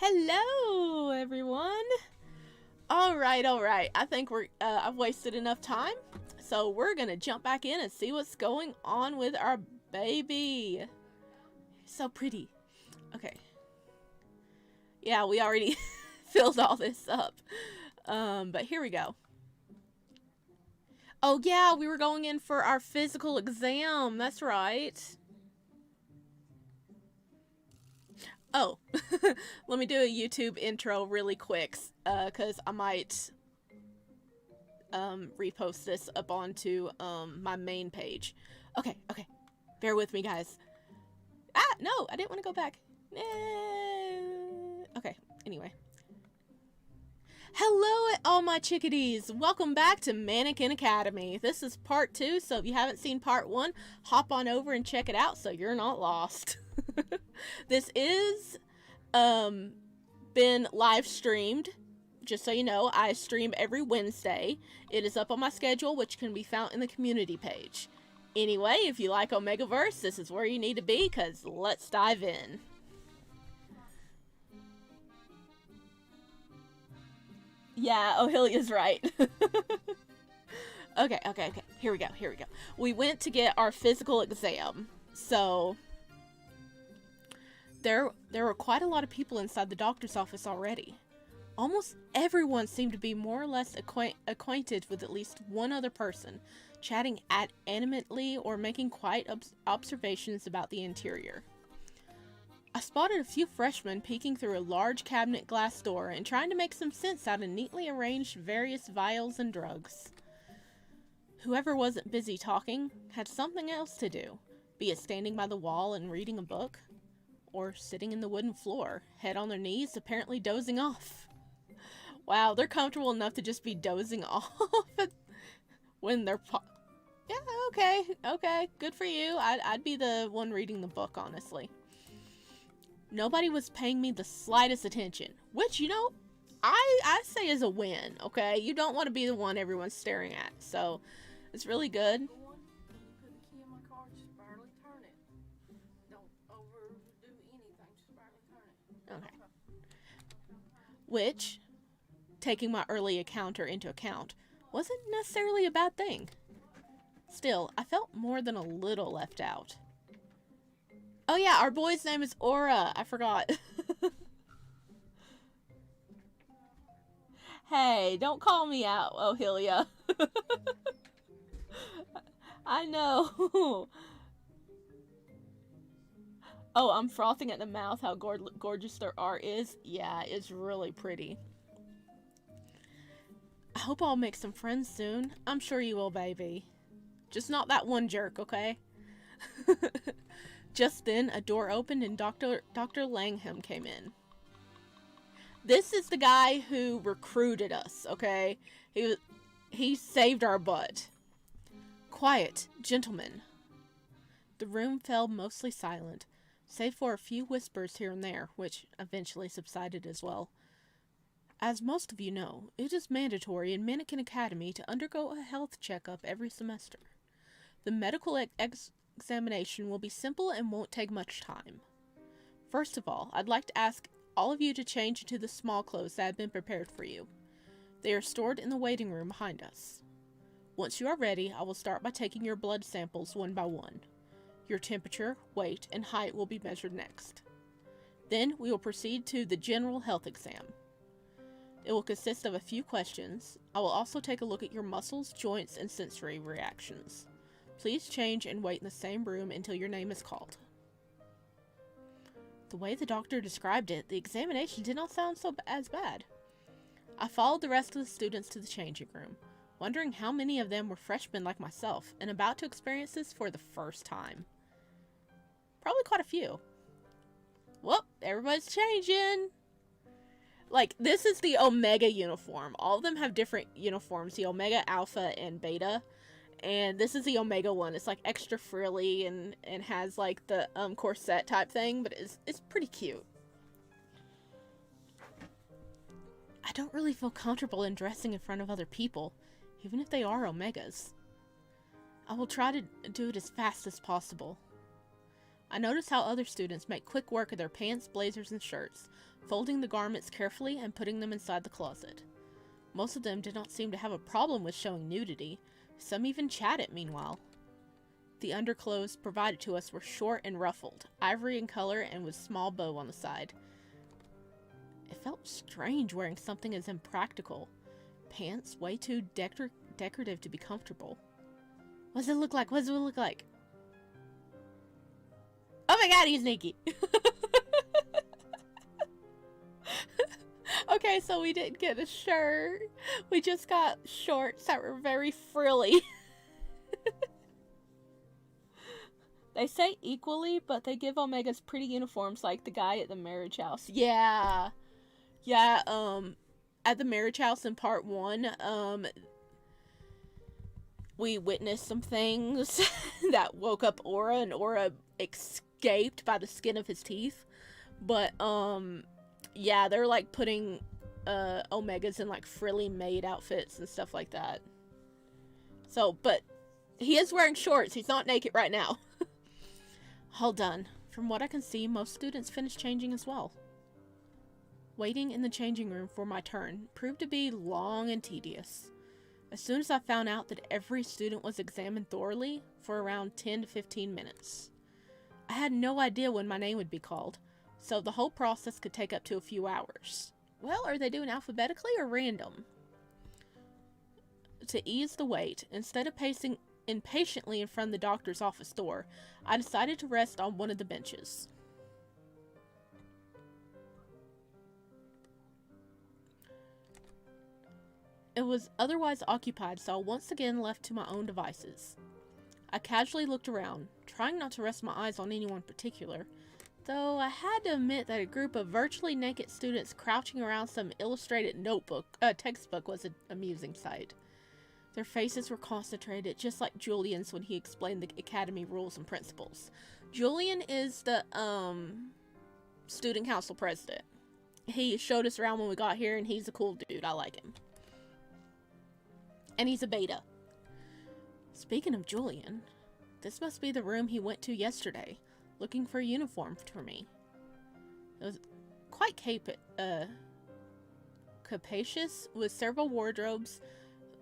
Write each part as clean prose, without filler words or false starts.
Hello, everyone. All right. I think I've wasted enough time, so we're gonna jump back in and see what's going on with our baby. So pretty. Okay. Yeah, we already filled all this up, but here we go. Oh yeah, we were going in for our physical exam. That's right. Oh, let me do a YouTube intro really quick, because I might repost this up onto my main page. Okay. Bear with me, guys. Ah, no, I didn't want to go back. Okay, anyway. Hello, all my chickadees. Welcome back to Mannequin Academy. This is part 2, so if you haven't seen part 1, hop on over and check it out so you're not lost. This is been live streamed. Just so you know, I stream every Wednesday. It is up on my schedule, which can be found in the community page. Anyway, if you like Omegaverse, this is where you need to be, because let's dive in. Yeah, Ohilia's right. Okay. Here we go. We went to get our physical exam. So there were quite a lot of people inside the doctor's office already. Almost everyone seemed to be more or less acquainted with at least one other person, chatting animately or making quiet observations about the interior. I spotted a few freshmen peeking through a large cabinet glass door and trying to make some sense out of neatly arranged various vials and drugs. Whoever wasn't busy talking had something else to do, be it standing by the wall and reading a book, or sitting in the wooden floor, head on their knees, apparently dozing off. Wow, they're comfortable enough to just be dozing off when they're yeah, okay, good for you. I'd be the one reading the book, honestly. Nobody was paying me the slightest attention, which, you know, I say is a win, okay? You don't want to be the one everyone's staring at, so it's really good. Put the key in my car, just barely turn it. Don't overdo anything, just barely turn it. Okay. Which, taking my early encounter into account, wasn't necessarily a bad thing. Still, I felt more than a little left out. Oh yeah, our boy's name is Aura. I forgot. Hey, don't call me out, Ohilia. I know. Oh, I'm frothing at the mouth how gorgeous their art is. Yeah, it's really pretty. I hope I'll make some friends soon. I'm sure you will, baby. Just not that one jerk, okay? Just then, a door opened and Dr. Langham came in. This is the guy who recruited us, okay? He saved our butt. Quiet, gentlemen. The room fell mostly silent, save for a few whispers here and there, which eventually subsided as well. As most of you know, it is mandatory in Mannequin Academy to undergo a health checkup every semester. The medical examination will be simple and won't take much time. First of all, I'd like to ask all of you to change into the small clothes that have been prepared for you. They are stored in the waiting room behind us. Once you are ready, I will start by taking your blood samples one by one. Your temperature, weight, and height will be measured next. Then we will proceed to the general health exam. It will consist of a few questions. I will also take a look at your muscles, joints, and sensory reactions. Please change and wait in the same room until your name is called. The way the doctor described it, the examination did not sound as bad. I followed the rest of the students to the changing room, wondering how many of them were freshmen like myself and about to experience this for the first time. Probably quite a few. Well, everybody's changing! Like, this is the Omega uniform. All of them have different uniforms, the Omega, Alpha, and Beta. And this is the Omega one. It's like extra frilly and has like the corset type thing, but it's pretty cute. I don't really feel comfortable in dressing in front of other people, even if they are Omegas. I will try to do it as fast as possible. I noticed how other students make quick work of their pants, blazers, and shirts, folding the garments carefully and putting them inside the closet. Most of them did not seem to have a problem with showing nudity. Some even chatted meanwhile. The underclothes provided to us were short and ruffled, ivory in color and with small bow on the side. It felt strange wearing something as impractical. Pants way too decorative to be comfortable. What does it look like? What does it look like? Oh my god, he's naked! Okay, so we didn't get a shirt. We just got shorts that were very frilly. They say equally, but they give Omegas pretty uniforms like the guy at the marriage house. Yeah. Yeah, at the marriage house in part 1, we witnessed some things that woke up Aura, and Aura escaped by the skin of his teeth. But, yeah, they're like putting Omegas in like frilly maid outfits and stuff like that. So, but he is wearing shorts. He's not naked right now. All done. From what I can see, most students finished changing as well. Waiting in the changing room for my turn proved to be long and tedious. As soon as I found out that every student was examined thoroughly for around 10 to 15 minutes. I had no idea when my name would be called, so the whole process could take up to a few hours. Well, are they doing alphabetically or random? To ease the wait, instead of pacing impatiently in front of the doctor's office door, I decided to rest on one of the benches. It was otherwise occupied, so I once again left to my own devices. I casually looked around, trying not to rest my eyes on anyone particular, though I had to admit that a group of virtually naked students crouching around some illustrated textbook was an amusing sight. Their faces were concentrated, just like Julian's when he explained the academy rules and principles. Julian is the, student council president. He showed us around when we got here, and he's a cool dude. I like him. And he's a beta. Speaking of Julian, this must be the room he went to yesterday, looking for a uniform for me. It was quite capacious, with several wardrobes,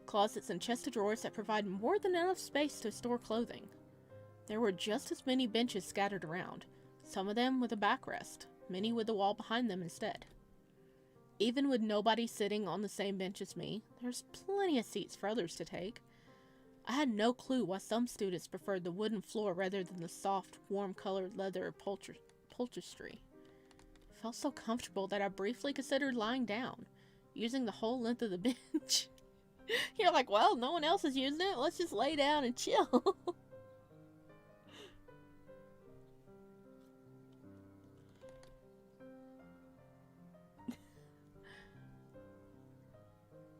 closets, and chest of drawers that provide more than enough space to store clothing. There were just as many benches scattered around, some of them with a backrest, many with the wall behind them instead. Even with nobody sitting on the same bench as me, there's plenty of seats for others to take. I had no clue why some students preferred the wooden floor rather than the soft, warm-colored leather upholstery. It felt so comfortable that I briefly considered lying down, using the whole length of the bench. You're like, well, no one else is using it. Let's just lay down and chill.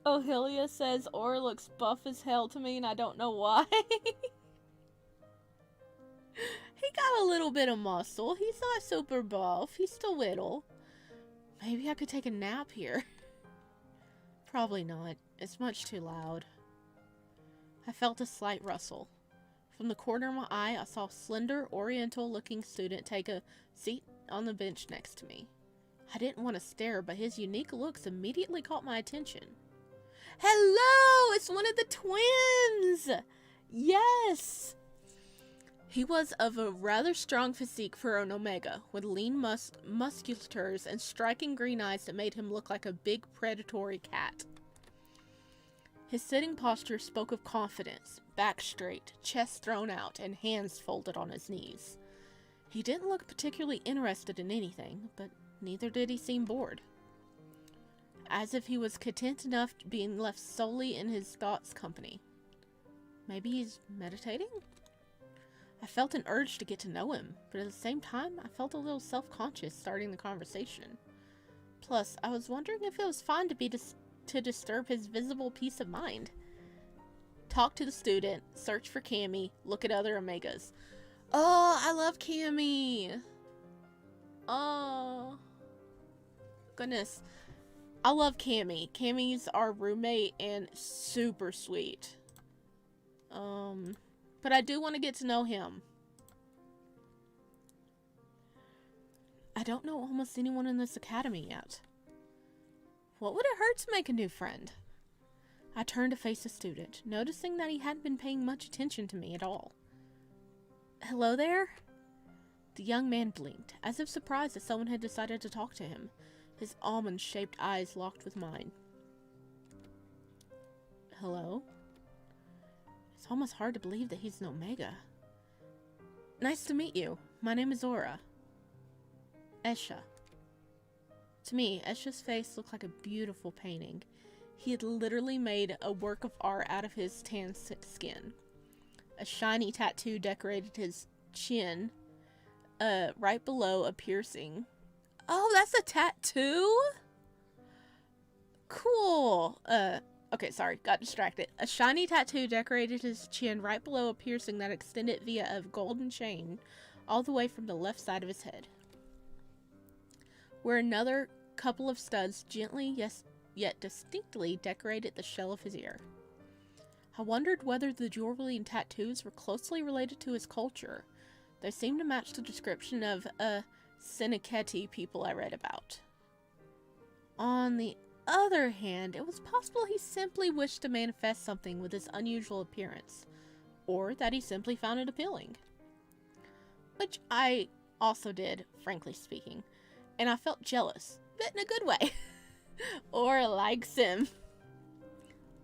Ohilia says Aura looks buff as hell to me, and I don't know why. He got a little bit of muscle. He's not super buff. He's still little. Maybe I could take a nap here. Probably not. It's much too loud. I felt a slight rustle. From the corner of my eye, I saw a slender, oriental-looking student take a seat on the bench next to me. I didn't want to stare, but his unique looks immediately caught my attention. Hello! It's one of the twins! Yes! He was of a rather strong physique for an Omega, with lean musculatures and striking green eyes that made him look like a big predatory cat. His sitting posture spoke of confidence, back straight, chest thrown out, and hands folded on his knees. He didn't look particularly interested in anything, but neither did he seem bored. As if he was content enough being left solely in his thoughts' company. Maybe he's meditating? I felt an urge to get to know him, but at the same time, I felt a little self-conscious starting the conversation. Plus, I was wondering if it was fine to disturb his visible peace of mind. Talk to the student, search for Cammy, look at other Omegas. Oh, I love Cammy! Oh. Goodness. I love Cammy. Cammy's our roommate and super sweet. But I do want to get to know him. I don't know almost anyone in this academy yet. What would it hurt to make a new friend? I turned to face the student, noticing that he hadn't been paying much attention to me at all. Hello there? The young man blinked, as if surprised that someone had decided to talk to him. His almond-shaped eyes locked with mine. Hello? It's almost hard to believe that he's an Omega. Nice to meet you. My name is Aura. Esha. To me, Esha's face looked like a beautiful painting. He had literally made a work of art out of his tan skin. A shiny tattoo decorated his chin, right below a piercing. Oh, that's a tattoo? Cool. Okay, sorry, got distracted. A shiny tattoo decorated his chin right below a piercing that extended via a golden chain all the way from the left side of his head, where another couple of studs gently, yes, yet distinctly decorated the shell of his ear. I wondered whether the jewelry and tattoos were closely related to his culture. They seemed to match the description of Seneceti people I read about. On the other hand, it was possible he simply wished to manifest something with his unusual appearance, or that he simply found it appealing. Which I also did, frankly speaking, and I felt jealous, but in a good way. Or likes him.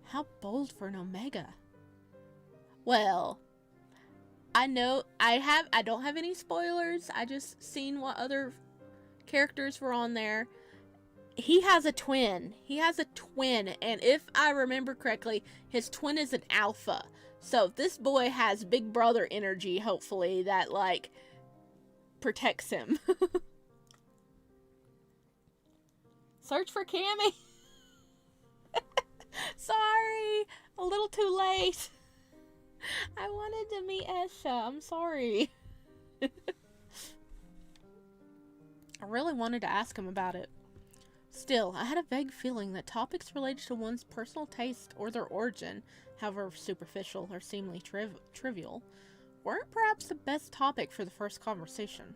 How bold for an Omega. Well, I know I don't have any spoilers. I just seen what other characters were on there. He has a twin. And if I remember correctly, his twin is an alpha. So this boy has big brother energy, hopefully, that, like, protects him. Search for Cammy. Sorry. A little too late. I wanted to meet Esha. I'm sorry. I really wanted to ask him about it. Still, I had a vague feeling that topics related to one's personal taste or their origin, however superficial or seemingly trivial, weren't perhaps the best topic for the first conversation.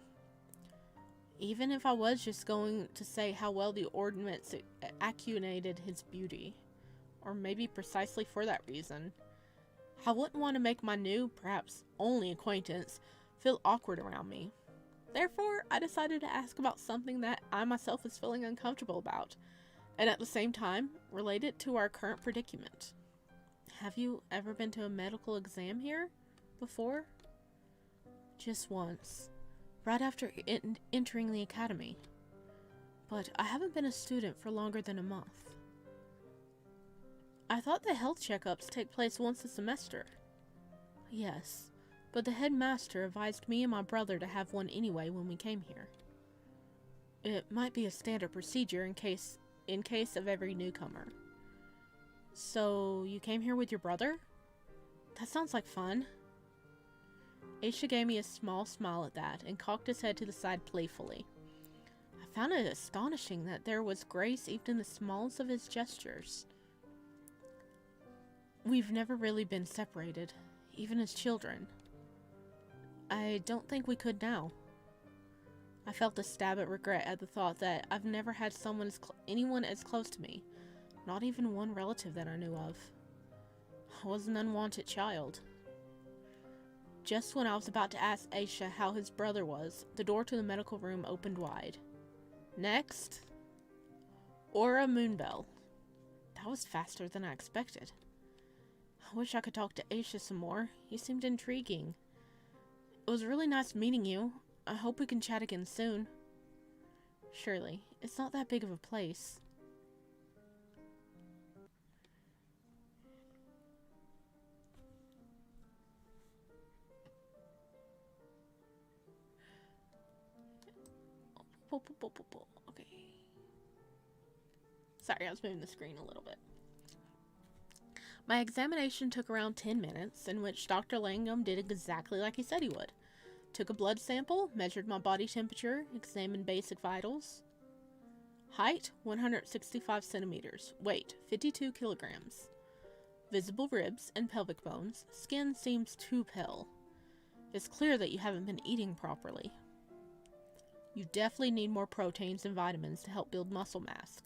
Even if I was just going to say how well the ornaments accentuated his beauty, or maybe precisely for that reason, I wouldn't want to make my new, perhaps only acquaintance feel awkward around me. Therefore, I decided to ask about something that I myself was feeling uncomfortable about, and at the same time, related to our current predicament. Have you ever been to a medical exam here before? Just once, right after entering the academy. But I haven't been a student for longer than a month. I thought the health checkups take place once a semester. Yes. But the headmaster advised me and my brother to have one anyway when we came here. It might be a standard procedure in case of every newcomer. So, you came here with your brother? That sounds like fun. Aisha gave me a small smile at that and cocked his head to the side playfully. I found it astonishing that there was grace even in the smallest of his gestures. We've never really been separated, even as children. I don't think we could now. I felt a stab at regret at the thought that I've never had anyone as close to me, not even one relative that I knew of. I was an unwanted child. Just when I was about to ask Aisha how his brother was, the door to the medical room opened wide. Next, Aura Moonbell. That was faster than I expected. I wish I could talk to Aisha some more. He seemed intriguing. It was really nice meeting you. I hope we can chat again soon. Surely, it's not that big of a place. Okay. Sorry, I was moving the screen a little bit. My examination took around 10 minutes, in which Dr. Langham did exactly like he said he would. Took a blood sample, measured my body temperature, examined basic vitals. Height, 165 centimeters. Weight, 52 kilograms. Visible ribs and pelvic bones. Skin seems too pale. It's clear that you haven't been eating properly. You definitely need more proteins and vitamins to help build muscle mass.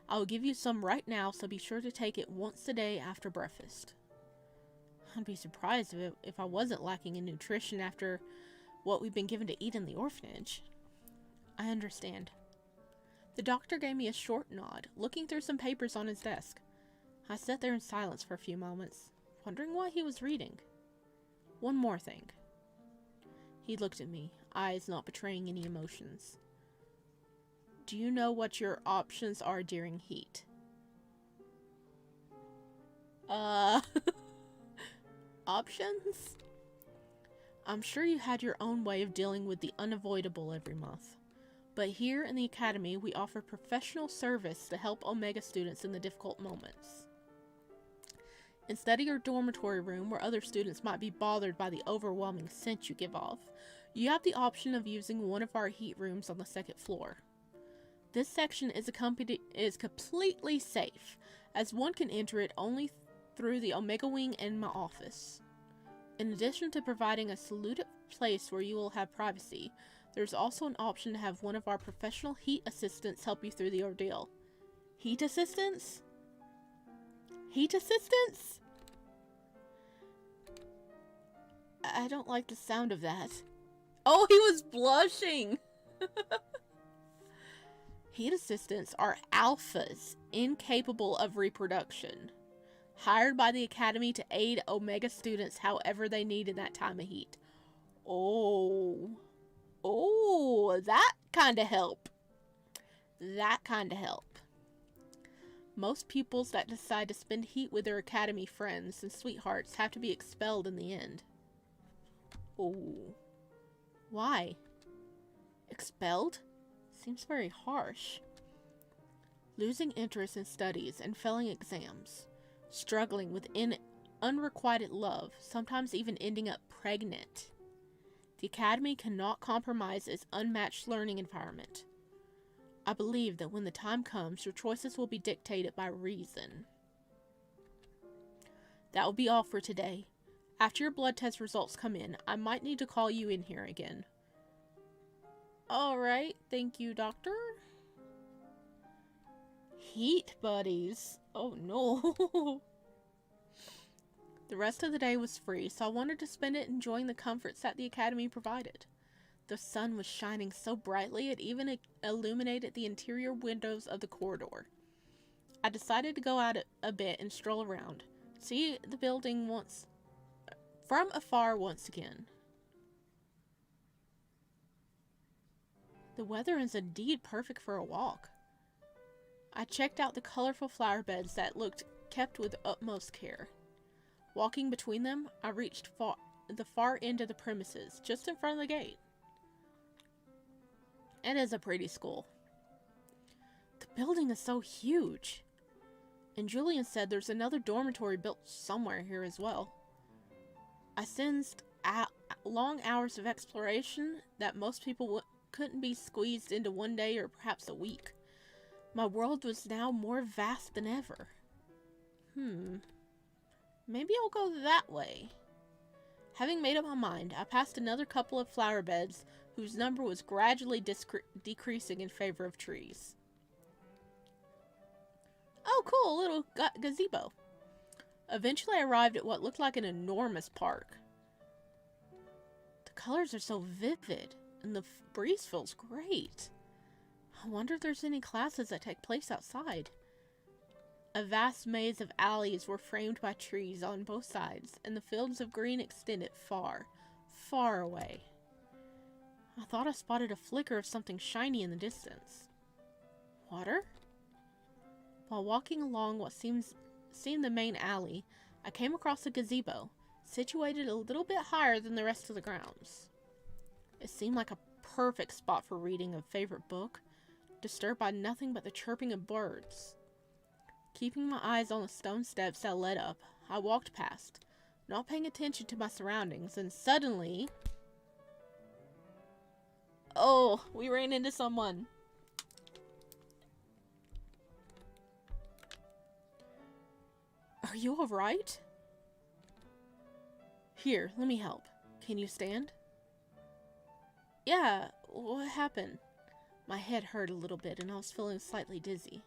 I will give you some right now, so be sure to take it once a day after breakfast. I'd be surprised if I wasn't lacking in nutrition after what we've been given to eat in the orphanage. I understand. The doctor gave me a short nod, looking through some papers on his desk. I sat there in silence for a few moments, wondering what he was reading. One more thing. He looked at me, eyes not betraying any emotions. Do you know what your options are during heat? Options? I'm sure you had your own way of dealing with the unavoidable every month. But here in the Academy, we offer professional service to help Omega students in the difficult moments. Instead of your dormitory room where other students might be bothered by the overwhelming scent you give off, you have the option of using one of our heat rooms on the second floor. This section is completely safe, as one can enter it only through the Omega Wing and my office. In addition to providing a saluted place where you will have privacy, there's also an option to have one of our professional heat assistants help you through the ordeal. Heat assistants? Heat assistants? I don't like the sound of that. Oh, he was blushing! Heat assistants are alphas, incapable of reproduction, hired by the Academy to aid Omega students however they need in that time of heat. Oh, that kind of help. That kind of help. Most pupils that decide to spend heat with their Academy friends and sweethearts have to be expelled in the end. Oh. Why? Expelled? Seems very harsh. Losing interest in studies and failing exams. Struggling with unrequited love, sometimes even ending up pregnant. The Academy cannot compromise its unmatched learning environment. I believe that when the time comes, your choices will be dictated by reason. That will be all for today. After your blood test results come in, I might need to call you in here again. Alright, thank you, Doctor. Heat buddies. Oh no. The rest of the day was free, so I wanted to spend it enjoying the comforts that the Academy provided. The sun was shining so brightly it even illuminated the interior windows of the corridor. I decided to go out a bit and stroll around, see the building from afar once again. The weather is indeed perfect for a walk. I checked out the colorful flower beds that looked kept with utmost care. Walking between them, I reached the far end of the premises, just in front of the gate. It is a pretty school. The building is so huge. And Julian said there's another dormitory built somewhere here as well. I sensed long hours of exploration that most people couldn't be squeezed into one day or perhaps a week. My world was now more vast than ever. Maybe I'll go that way. Having made up my mind, I passed another couple of flower beds whose number was gradually decreasing in favor of trees. Oh, cool, a little gazebo. Eventually I arrived at what looked like an enormous park. The colors are so vivid, and the breeze feels great. I wonder if there's any classes that take place outside. A vast maze of alleys were framed by trees on both sides, and the fields of green extended far, far away. I thought I spotted a flicker of something shiny in the distance. Water? While walking along what seemed the main alley, I came across a gazebo, situated a little bit higher than the rest of the grounds. It seemed like a perfect spot for reading a favorite book, disturbed by nothing but the chirping of birds. Keeping my eyes on the stone steps that led up, I walked past, not paying attention to my surroundings, and suddenly... Oh, we ran into someone. Are you alright? Here, let me help. Can you stand? Yeah, What happened? My head hurt a little bit and I was feeling slightly dizzy.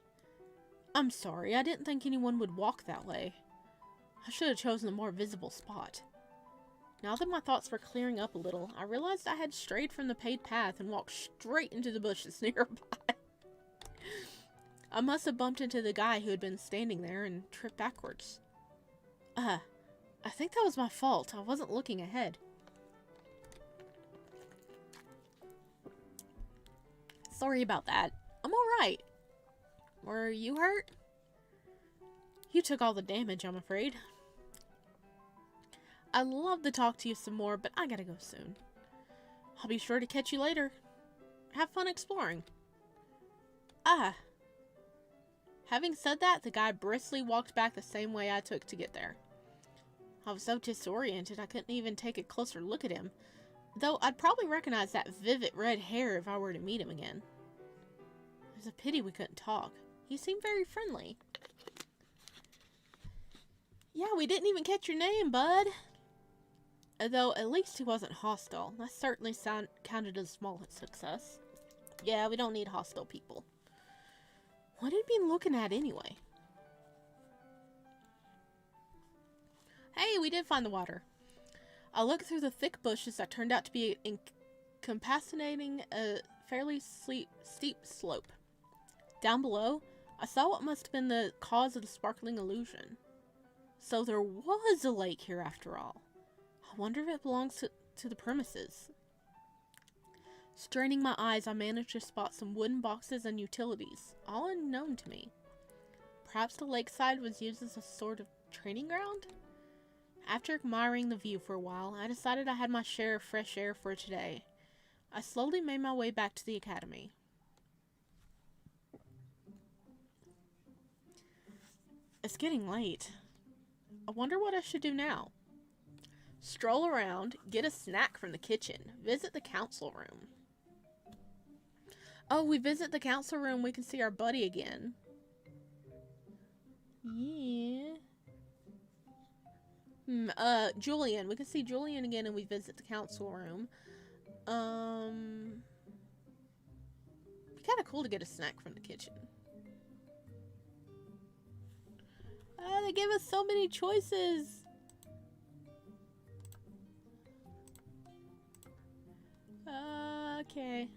I'm sorry, I didn't think anyone would walk that way. I should have chosen a more visible spot. Now that my thoughts were clearing up a little, I realized I had strayed from the paved path and walked straight into the bushes nearby. I must have bumped into the guy who had been standing there and tripped backwards. I think that was my fault. I wasn't looking ahead. Sorry about that. I'm alright. Were you hurt? You took all the damage, I'm afraid. I'd love to talk to you some more, but I gotta go soon. I'll be sure to catch you later. Have fun exploring. Having said that, the guy briskly walked back the same way I took to get there. I was so disoriented I couldn't even take a closer look at him, though I'd probably recognize that vivid red hair if I were to meet him again. It was a pity we couldn't talk. He seemed very friendly. Yeah, we didn't even catch your name, bud. Though at least he wasn't hostile. That certainly counted as a small success. Yeah, we don't need hostile people. What had he been looking at anyway? Hey, we did find the water. I looked through the thick bushes that turned out to be encompassing a fairly steep slope. Down below, I saw what must have been the cause of the sparkling illusion. So there was a lake here after all. I wonder if it belongs to the premises. Straining my eyes, I managed to spot some wooden boxes and utilities, all unknown to me. Perhaps the lakeside was used as a sort of training ground? After admiring the view for a while, I decided I had my share of fresh air for today. I slowly made my way back to the academy. It's getting late. I wonder what I should do now. Stroll around, get a snack from the kitchen, visit the council room. Oh, we visit the council room, we can see our buddy again. Yeah. Julian. We can see Julian again and we visit the council room. Be kind of cool to get a snack from the kitchen. They give us so many choices. Okay.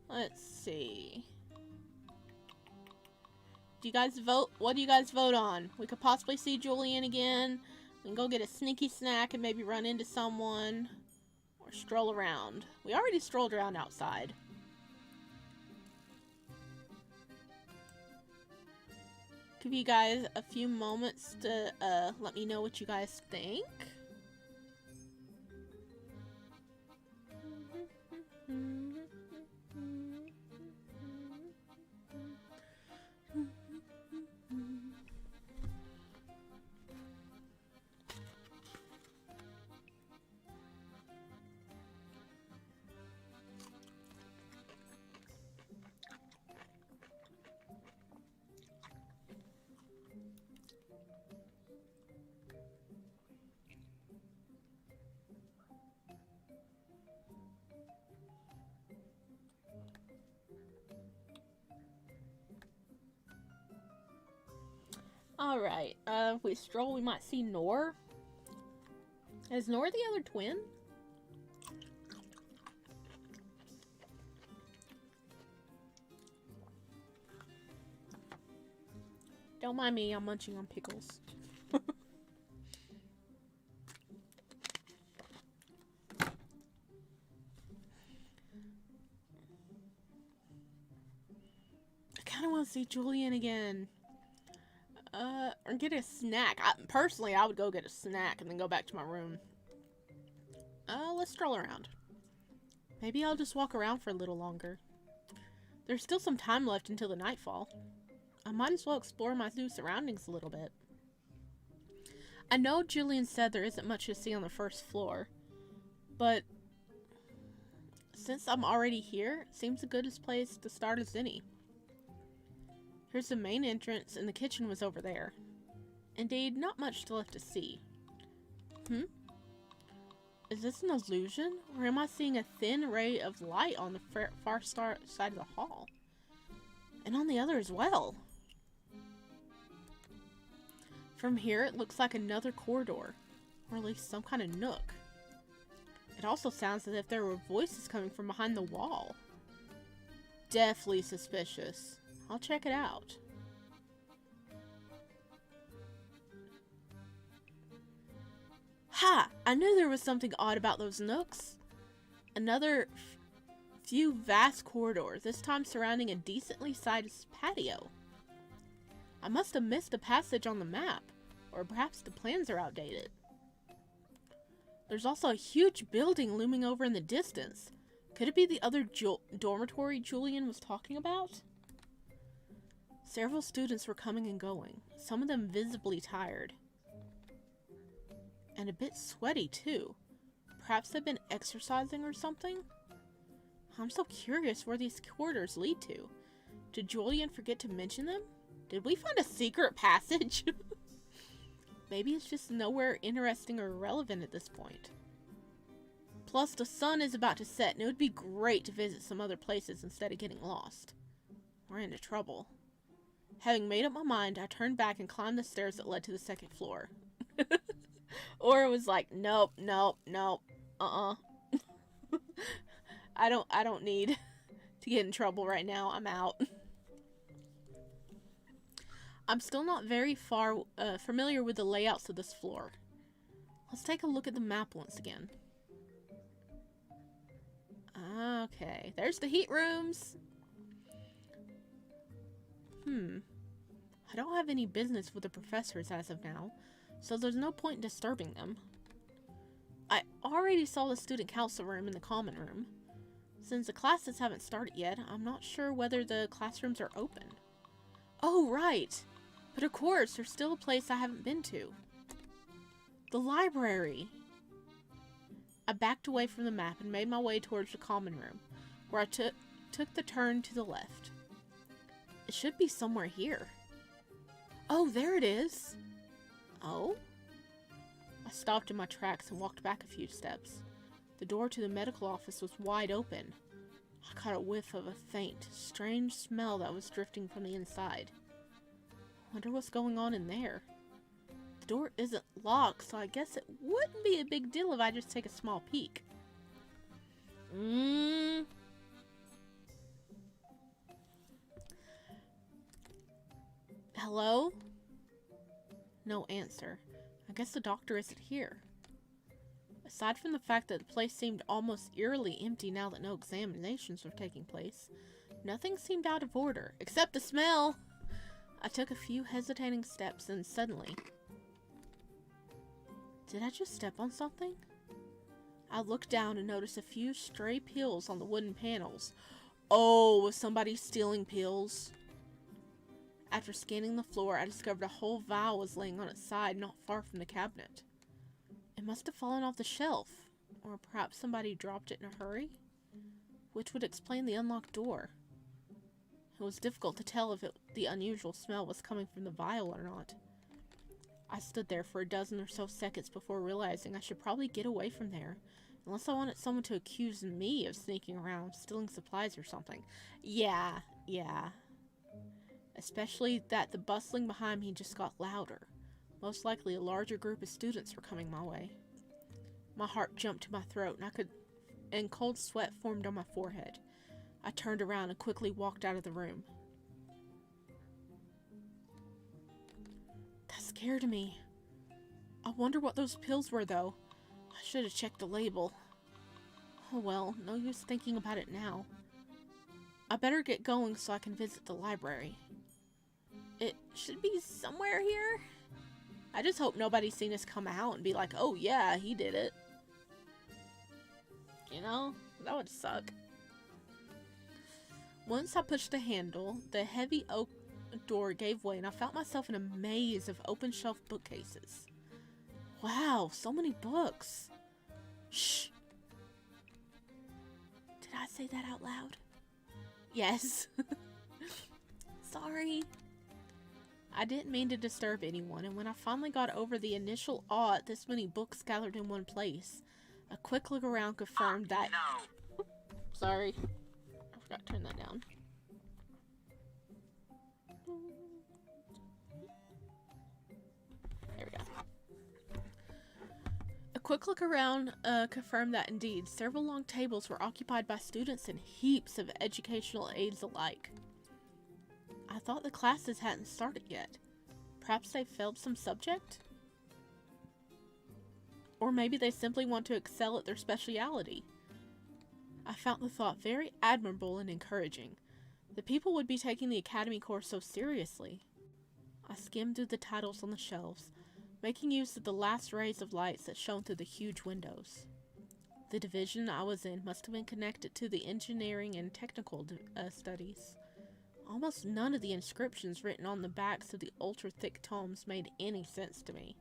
Let's see. Do you guys vote? What do you guys vote on? We could possibly see Julian again. We can go get a sneaky snack and maybe run into someone. Or stroll around. We already strolled around outside. Give you guys a few moments to let me know what you guys think. Alright, if we stroll, we might see Nor. Is Nor the other twin? Don't mind me, I'm munching on pickles. I kind of want to see Julian again. Or get a snack. Personally, I would go get a snack and then go back to my room. Let's stroll around. Maybe I'll just walk around for a little longer. There's still some time left until the nightfall. I might as well explore my new surroundings a little bit. I know Julian said there isn't much to see on the first floor, but since I'm already here, it seems the goodest place to start as any. Here's the main entrance, and the kitchen was over there. Indeed, not much left to see. Is this an illusion? Or am I seeing a thin ray of light on the far side of the hall? And on the other as well. From here, it looks like another corridor. Or at least some kind of nook. It also sounds as if there were voices coming from behind the wall. Definitely suspicious. I'll check it out. Ha! I knew there was something odd about those nooks. Another few vast corridors, this time surrounding a decently sized patio. I must have missed a passage on the map, or perhaps the plans are outdated. There's also a huge building looming over in the distance. Could it be the other dormitory Julian was talking about? Several students were coming and going, some of them visibly tired. And a bit sweaty, too. Perhaps they've been exercising or something? I'm so curious where these corridors lead to. Did Julian forget to mention them? Did we find a secret passage? Maybe it's just nowhere interesting or relevant at this point. Plus, the sun is about to set, and it would be great to visit some other places instead of getting lost. We're into trouble. Having made up my mind, I turned back and climbed the stairs that led to the second floor. Or it was like, nope, nope, nope, I don't need to get in trouble right now. I'm out. I'm still not very familiar with the layouts of this floor. Let's take a look at the map once again. Okay, there's the heat rooms. I don't have any business with the professors as of now, so there's no point in disturbing them. I already saw the student council room in the common room. Since the classes haven't started yet, I'm not sure whether the classrooms are open. Oh, right! But of course, there's still a place I haven't been to. The library! I backed away from the map and made my way towards the common room, where I took the turn to the left. It should be somewhere here. Oh, there it is! Oh? I stopped in my tracks and walked back a few steps. The door to the medical office was wide open. I caught a whiff of a faint, strange smell that was drifting from the inside. Wonder what's going on in there. The door isn't locked, so I guess it wouldn't be a big deal if I just take a small peek. Hello? No answer. I guess the doctor isn't here. Aside from the fact that the place seemed almost eerily empty now that no examinations were taking place, nothing seemed out of order, except the smell! I took a few hesitating steps and suddenly... Did I just step on something? I looked down and noticed a few stray pills on the wooden panels. Oh, was somebody stealing pills? After scanning the floor, I discovered a whole vial was laying on its side not far from the cabinet. It must have fallen off the shelf, or perhaps somebody dropped it in a hurry, which would explain the unlocked door. It was difficult to tell if the unusual smell was coming from the vial or not. I stood there for a dozen or so seconds before realizing I should probably get away from there, unless I wanted someone to accuse me of sneaking around, stealing supplies or something. Yeah. Especially that the bustling behind me just got louder. Most likely a larger group of students were coming my way. My heart jumped to my throat and cold sweat formed on my forehead. I turned around and quickly walked out of the room. That scared me. I wonder what those pills were, though. I should have checked the label. Oh well, no use thinking about it now. I better get going so I can visit the library. It should be somewhere here. I just hope nobody's seen us come out and be like, oh yeah, he did it. You know, that would suck. Once I pushed the handle, the heavy oak door gave way and I found myself in a maze of open shelf bookcases. Wow, so many books. Shh. Did I say that out loud? Yes. Sorry. I didn't mean to disturb anyone, and when I finally got over the initial awe at this many books gathered in one place, A quick look around confirmed that... No. Sorry. I forgot to turn that down. There we go. A quick look around confirmed that indeed several long tables were occupied by students and heaps of educational aides alike. I thought the classes hadn't started yet. Perhaps they failed some subject? Or maybe they simply want to excel at their specialty. I found the thought very admirable and encouraging. The people would be taking the academy course so seriously. I skimmed through the titles on the shelves, making use of the last rays of lights that shone through the huge windows. The division I was in must have been connected to the engineering and technical studies. Almost none of the inscriptions written on the backs of the ultra-thick tomes made any sense to me.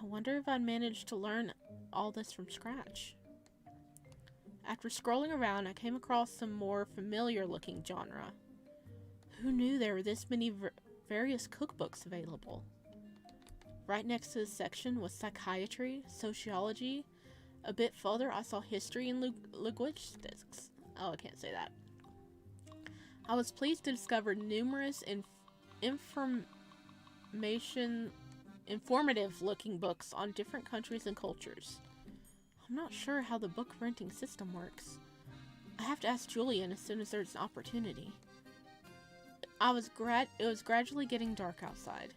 I wonder if I'd managed to learn all this from scratch. After scrolling around, I came across some more familiar-looking genre. Who knew there were this many various cookbooks available? Right next to this section was psychiatry, sociology. A bit further, I saw history and linguistics. Oh, I can't say that. I was pleased to discover numerous informative-looking books on different countries and cultures. I'm not sure how the book renting system works. I have to ask Julian as soon as there's an opportunity. It was gradually getting dark outside.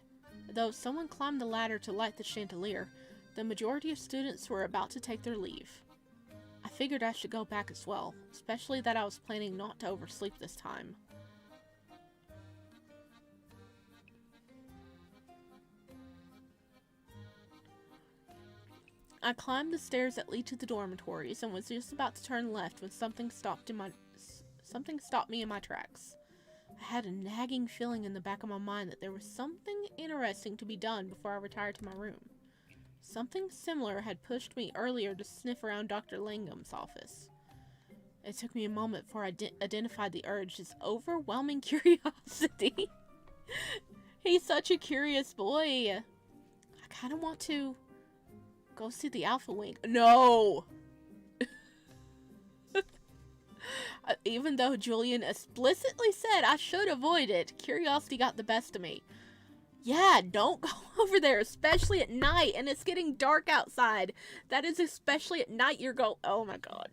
Though someone climbed the ladder to light the chandelier, the majority of students were about to take their leave. I figured I should go back as well, especially that I was planning not to oversleep this time. I climbed the stairs that lead to the dormitories and was just about to turn left when something stopped me in my tracks. I had a nagging feeling in the back of my mind that there was something interesting to be done before I retired to my room. Something similar had pushed me earlier to sniff around Dr. Langham's office. It took me a moment before I identified the urge as overwhelming curiosity. He's such a curious boy. I kind of want to go see the Alpha Wing. No! Even though Julian explicitly said I should avoid it, curiosity got the best of me. Yeah, don't go over there, especially at night, and it's getting dark outside. That is especially at night oh my god.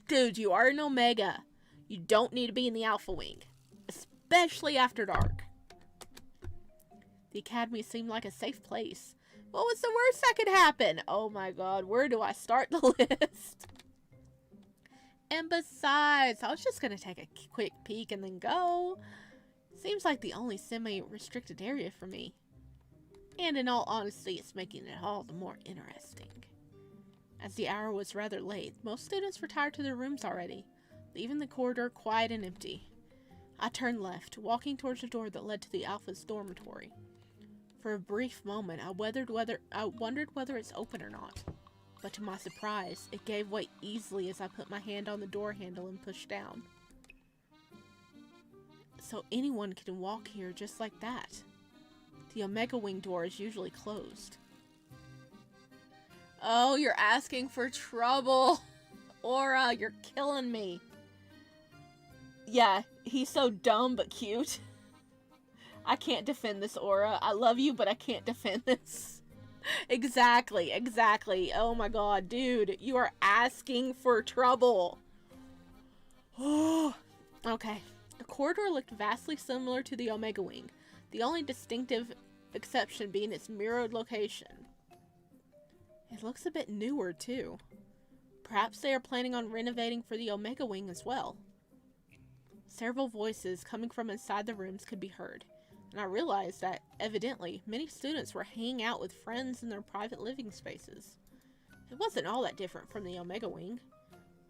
Dude, you are an Omega. You don't need to be in the Alpha Wing, especially after dark. The academy seemed like a safe place. What was the worst that could happen? Oh my god, where do I start the list? And besides, I was just gonna take a quick peek and then go. Seems like the only semi-restricted area for me. And in all honesty, it's making it all the more interesting. As the hour was rather late, most students retired to their rooms already, leaving the corridor quiet and empty. I turned left, walking towards the door that led to the Alpha's dormitory. For a brief moment, I wondered whether it's open or not. But to my surprise, it gave way easily as I put my hand on the door handle and pushed down. So anyone can walk here just like that. The Omega Wing door is usually closed. Oh, you're asking for trouble. Aura, you're killing me. Yeah, he's so dumb but cute. I can't defend this, Aura. I love you, but I can't defend this. Exactly. Oh my god, dude. You are asking for trouble. Okay. The corridor looked vastly similar to the Omega Wing, the only distinctive exception being its mirrored location. It looks a bit newer, too. Perhaps they are planning on renovating for the Omega Wing as well. Several voices coming from inside the rooms could be heard, and I realized that, evidently, many students were hanging out with friends in their private living spaces. It wasn't all that different from the Omega Wing.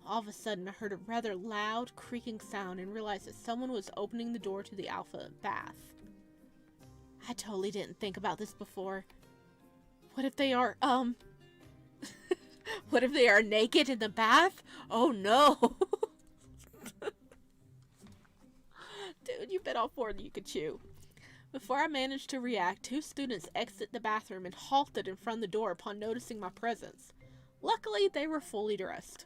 All of a sudden, I heard a rather loud, creaking sound and realized that someone was opening the door to the Alpha bath. I totally didn't think about this before. What if they are, what if they are naked in the bath? Oh no! Dude, you bit off more than you could chew. Before I managed to react, two students exited the bathroom and halted in front of the door upon noticing my presence. Luckily, they were fully dressed.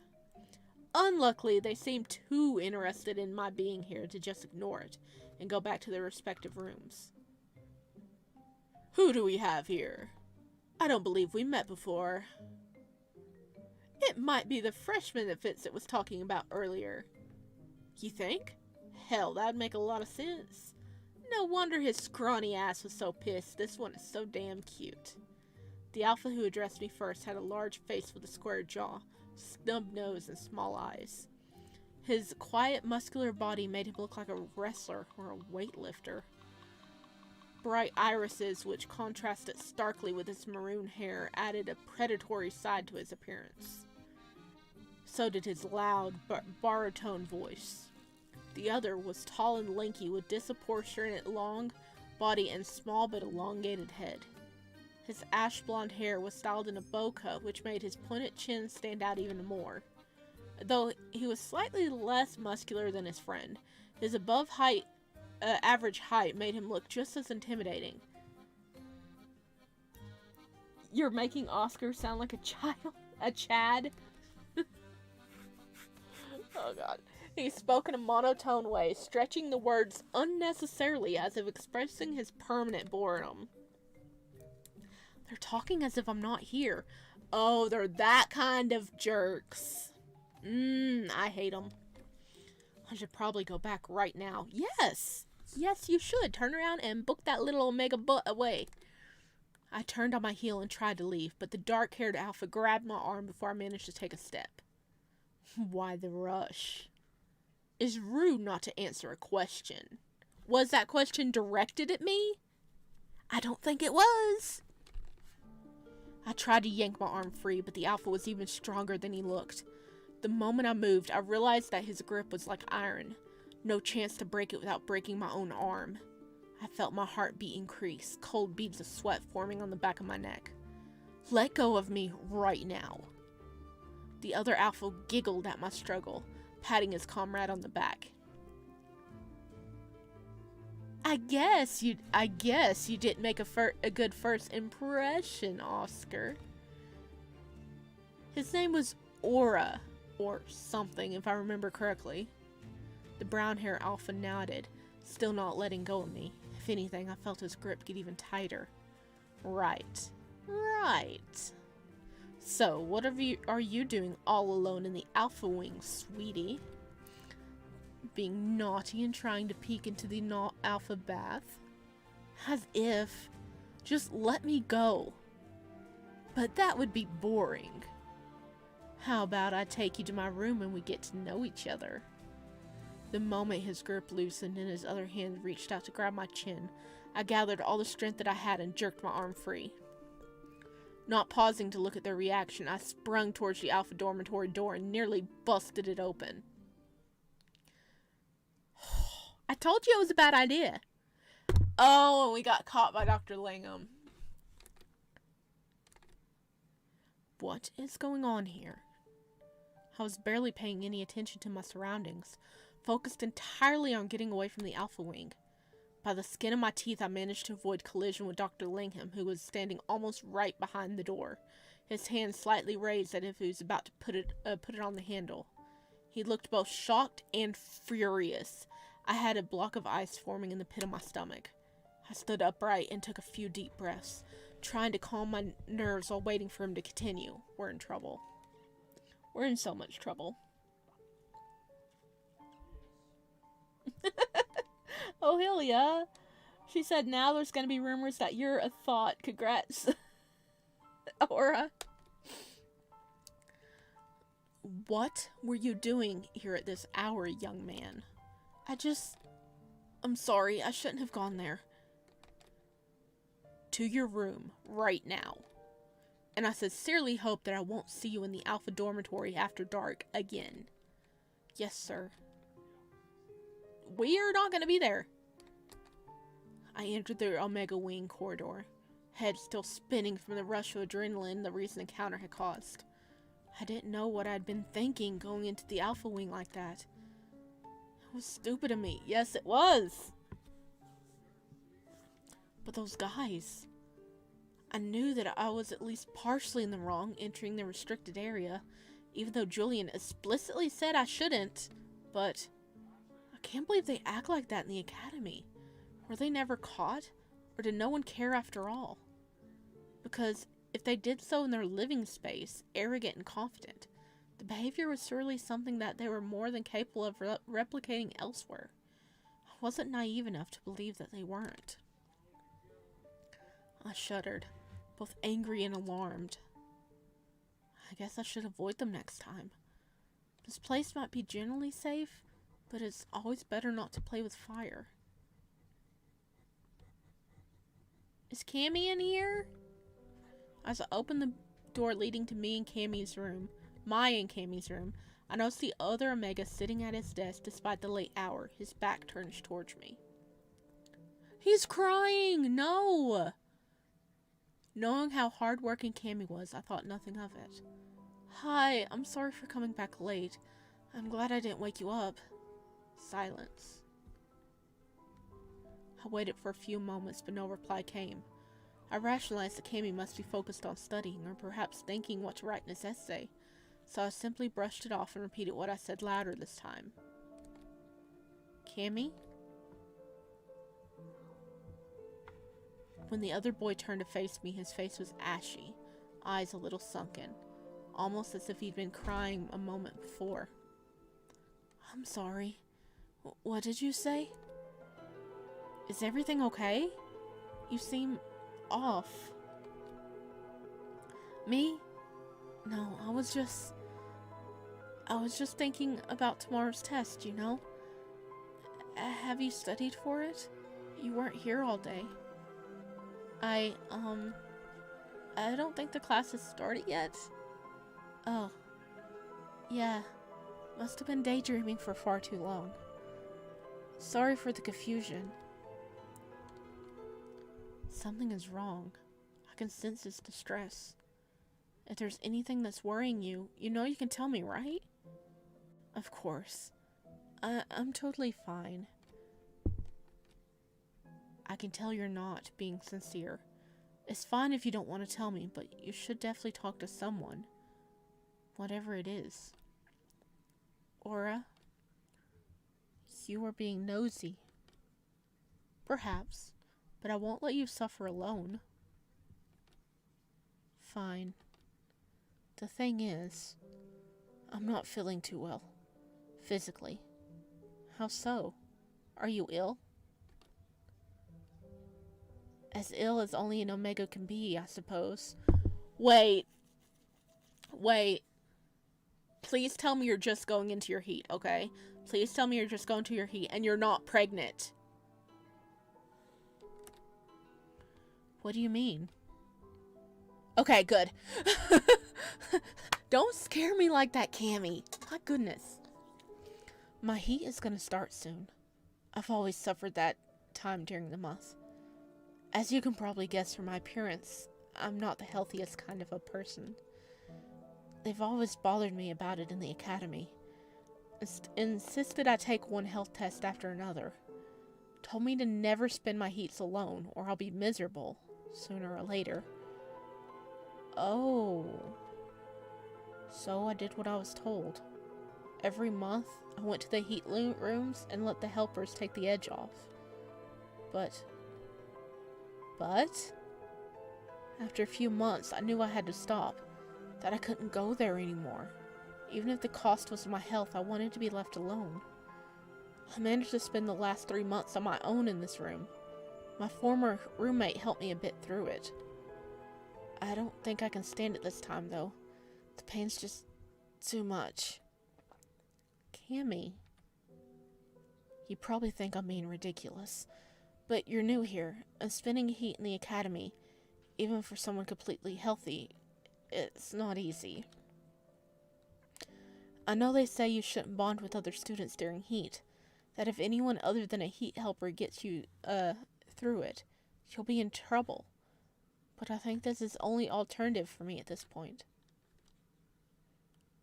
Unluckily, they seemed too interested in my being here to just ignore it and go back to their respective rooms. Who do we have here? I don't believe we met before. It might be the freshman that Fitz was talking about earlier. You think? Hell, that'd make a lot of sense. No wonder his scrawny ass was so pissed. This one is so damn cute. The alpha who addressed me first had a large face with a square jaw, snub nose, and small eyes. His quiet, muscular body made him look like a wrestler or a weightlifter. Bright irises, which contrasted starkly with his maroon hair, added a predatory side to his appearance. So did his loud, baritone voice. The other was tall and lanky, with disproportionate long body and small but elongated head. His ash blonde hair was styled in a bow cut, which made his pointed chin stand out even more. Though he was slightly less muscular than his friend, his average height made him look just as intimidating. You're making Oscar sound like a child? A Chad? Oh god. He spoke in a monotone way, stretching the words unnecessarily as if expressing his permanent boredom. They're talking as if I'm not here. Oh, they're that kind of jerks. I hate them. I should probably go back right now. Yes! Yes, you should. Turn around and book that little Omega butt away. I turned on my heel and tried to leave, but the dark-haired alpha grabbed my arm before I managed to take a step. Why the rush? It's rude not to answer a question. Was that question directed at me? I don't think it was. I tried to yank my arm free, but the alpha was even stronger than he looked. The moment I moved, I realized that his grip was like iron. No chance to break it without breaking my own arm. I felt my heartbeat increase, cold beads of sweat forming on the back of my neck. Let go of me right now. The other alpha giggled at my struggle, patting his comrade on the back. I guess you didn't make a good first impression, Oscar. His name was Aura, or something, if I remember correctly. The brown-haired alpha nodded, still not letting go of me. If anything, I felt his grip get even tighter. Right. So, what are you doing all alone in the Alpha Wing, sweetie? Being naughty and trying to peek into the Alpha bath? As if. Just let me go. But that would be boring. How about I take you to my room and we get to know each other? The moment his grip loosened and his other hand reached out to grab my chin, I gathered all the strength that I had and jerked my arm free. Not pausing to look at their reaction, I sprung towards the Alpha dormitory door and nearly busted it open. I told you it was a bad idea. Oh, and we got caught by Dr. Langham. What is going on here? I was barely paying any attention to my surroundings, focused entirely on getting away from the Alpha Wing. By the skin of my teeth, I managed to avoid collision with Dr. Langham, who was standing almost right behind the door, his hand slightly raised as if he was about to put it on the handle. He looked both shocked and furious. I had a block of ice forming in the pit of my stomach. I stood upright and took a few deep breaths, trying to calm my nerves while waiting for him to continue. We're in trouble. We're in so much trouble. Oh, hell yeah. She said now there's going to be rumors that you're a thought. Congrats, Aura. What were you doing here at this hour, young man? I'm sorry. I shouldn't have gone there. To your room, right now. And I sincerely hope that I won't see you in the Alpha dormitory after dark again. Yes, sir. We are not going to be there. I entered the Omega Wing corridor, head still spinning from the rush of adrenaline the recent encounter had caused. I didn't know what I'd been thinking going into the Alpha Wing like that. It was stupid of me. Yes, it was. But those guys... I knew that I was at least partially in the wrong entering the restricted area, even though Julian explicitly said I shouldn't, but I can't believe they act like that in the academy. Were they never caught, or did no one care after all? Because if they did so in their living space, arrogant and confident, the behavior was surely something that they were more than capable of replicating elsewhere. I wasn't naive enough to believe that they weren't. I shuddered, both angry and alarmed. I guess I should avoid them next time. This place might be generally safe, but it's always better not to play with fire. Is Cammy in here? As I opened the door leading to me and Cammy's room, I noticed the other Omega sitting at his desk despite the late hour, his back turned towards me. He's crying! No! Knowing how hard-working Cammy was, I thought nothing of it. Hi, I'm sorry for coming back late. I'm glad I didn't wake you up. Silence. I waited for a few moments, but no reply came. I rationalized that Cammy must be focused on studying, or perhaps thinking what to write in his essay, so I simply brushed it off and repeated what I said louder this time. Cammy? When the other boy turned to face me, his face was ashy, eyes a little sunken, almost as if he'd been crying a moment before. I'm sorry. What did you say? Is everything okay? You seem off. Me? No, I was just thinking about tomorrow's test, you know? Have you studied for it? You weren't here all day. I don't think the class has started yet. Oh. Yeah. Must have been daydreaming for far too long. Sorry for the confusion. Something is wrong. I can sense his distress. If there's anything that's worrying you, you know you can tell me, right? Of course. I'm totally fine. I can tell you're not being sincere. It's fine if you don't want to tell me, but you should definitely talk to someone. Whatever it is. Aura, you are being nosy. Perhaps, but I won't let you suffer alone. Fine. The thing is, I'm not feeling too well. Physically. How so? Are you ill? As ill as only an Omega can be, I suppose. Wait. Please tell me you're just going into your heat, okay? Please tell me you're just going to your heat and you're not pregnant. What do you mean? Okay, good. Don't scare me like that, Cammy. My goodness. My heat is gonna start soon. I've always suffered that time during the month. As you can probably guess from my appearance, I'm not the healthiest kind of a person. They've always bothered me about it in the academy. Insisted I take one health test after another. Told me to never spend my heats alone, or I'll be miserable, sooner or later. Oh. So I did what I was told. Every month, I went to the heat rooms and let the helpers take the edge off. But, after a few months, I knew I had to stop, that I couldn't go there anymore. Even if the cost was my health, I wanted to be left alone. I managed to spend the last 3 months on my own in this room. My former roommate helped me a bit through it. I don't think I can stand it this time, though. The pain's just too much. Cammy. You probably think I'm being ridiculous, but you're new here, and spending heat in the academy, even for someone completely healthy, it's not easy. I know they say you shouldn't bond with other students during heat, that if anyone other than a heat helper gets you, through it, you'll be in trouble. But I think this is the only alternative for me at this point.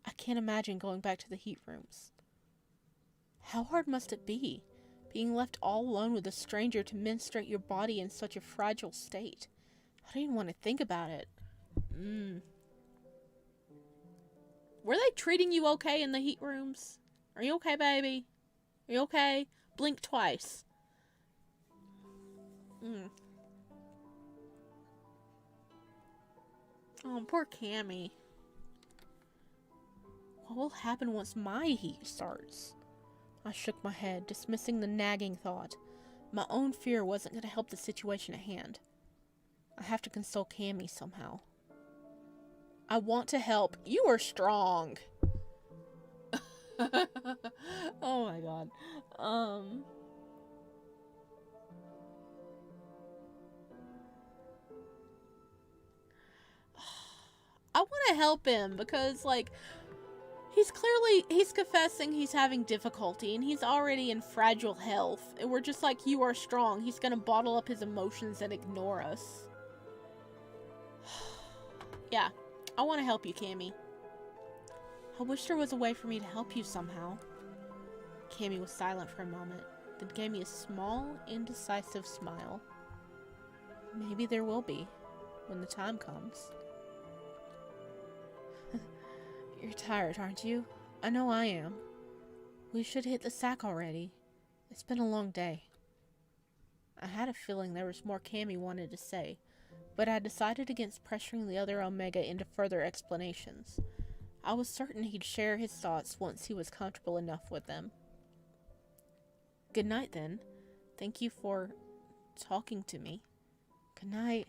I can't imagine going back to the heat rooms. How hard must it be, being left all alone with a stranger to menstruate your body in such a fragile state? I don't even want to think about it. Were they treating you okay in the heat rooms? Are you okay, baby? Are you okay? Blink twice. Oh, poor Cammy. What will happen once my heat starts? I shook my head, dismissing the nagging thought. My own fear wasn't going to help the situation at hand. I have to console Cammy somehow. I want to help. You are strong. Oh my god. I want to help him because, like, he's confessing he's having difficulty and he's already in fragile health. And we're just like, you are strong. He's gonna bottle up his emotions and ignore us. Yeah, I want to help you, Cammy. I wish there was a way for me to help you somehow. Cammy was silent for a moment, then gave me a small, indecisive smile. Maybe there will be, when the time comes. You're tired, aren't you? I know I am. We should hit the sack already. It's been a long day. I had a feeling there was more Cammy wanted to say, but I decided against pressuring the other Omega into further explanations. I was certain he'd share his thoughts once he was comfortable enough with them. Good night, then. Thank you for talking to me. Good night.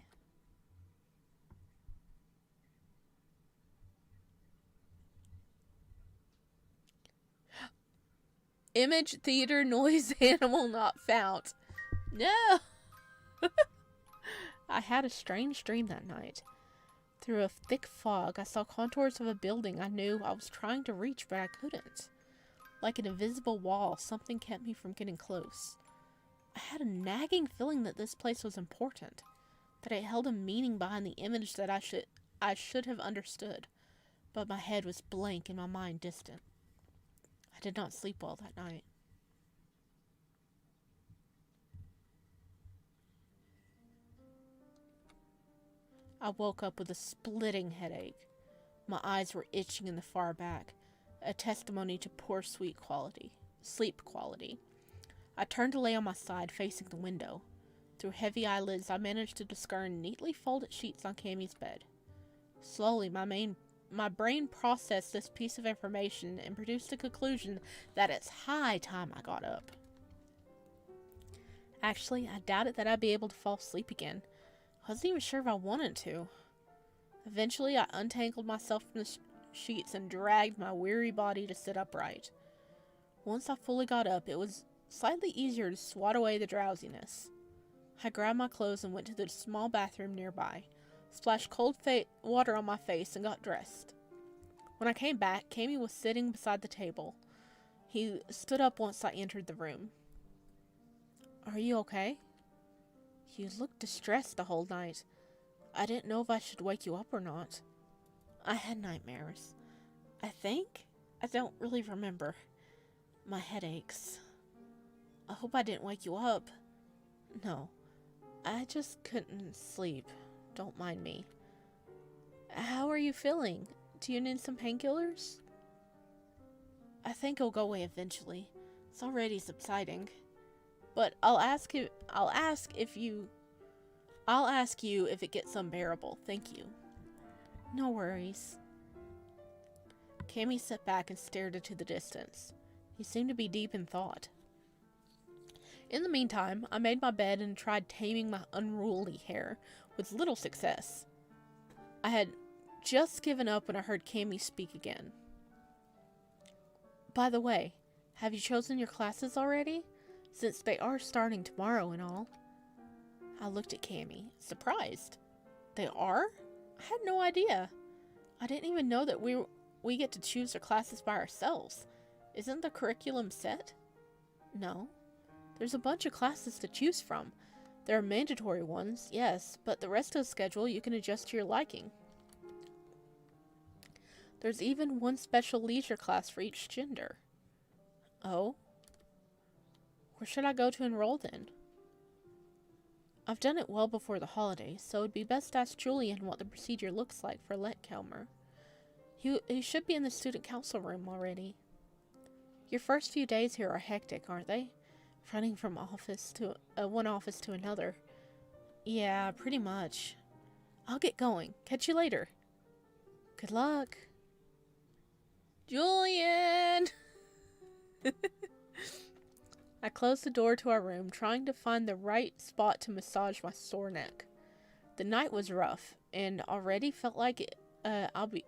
Image, theater, noise, animal not found. No! I had a strange dream that night. Through a thick fog, I saw contours of a building I knew I was trying to reach, but I couldn't. Like an invisible wall, something kept me from getting close. I had a nagging feeling that this place was important, that it held a meaning behind the image that I should have understood, but my head was blank and my mind distant. I did not sleep well that night. I woke up with a splitting headache. My eyes were itching in the far back, a testimony to poor sleep quality. I turned to lay on my side, facing the window. Through heavy eyelids, I managed to discern neatly folded sheets on Cammy's bed. Slowly, my brain processed this piece of information and produced the conclusion that it's high time I got up. Actually, I doubted that I'd be able to fall asleep again. I wasn't even sure if I wanted to. Eventually, I untangled myself from the sheets and dragged my weary body to sit upright. Once I fully got up, it was slightly easier to swat away the drowsiness. I grabbed my clothes and went to the small bathroom nearby, splashed cold water on my face, and got dressed. When I came back, Cammy was sitting beside the table. He stood up once I entered the room. Are you okay? You looked distressed the whole night. I didn't know if I should wake you up or not. I had nightmares. I think? I don't really remember. My head aches. I hope I didn't wake you up. No. I just couldn't sleep. Don't mind me. How are you feeling? Do you need some painkillers? I think it'll go away eventually. It's already subsiding. But I'll ask you if it gets unbearable. Thank you. No worries. Cammy sat back and stared into the distance. He seemed to be deep in thought. In the meantime, I made my bed and tried taming my unruly hair, with little success. I had just given up when I heard Cammy speak again. By the way, have you chosen your classes already? Since they are starting tomorrow and all. I looked at Cammy, surprised. They are? I had no idea. I didn't even know that we get to choose our classes by ourselves. Isn't the curriculum set? No. There's a bunch of classes to choose from. There are mandatory ones, yes, but the rest of the schedule you can adjust to your liking. There's even one special leisure class for each gender. Oh? Where should I go to enroll then? I've done it well before the holidays, so it'd be best to ask Julian what the procedure looks like for Letkelmer. He should be in the student council room already. Your first few days here are hectic, aren't they? Running from office to one office to another. Yeah, pretty much. I'll get going. Catch you later. Good luck. Julian! I closed the door to our room, trying to find the right spot to massage my sore neck. The night was rough, and already felt like I'll be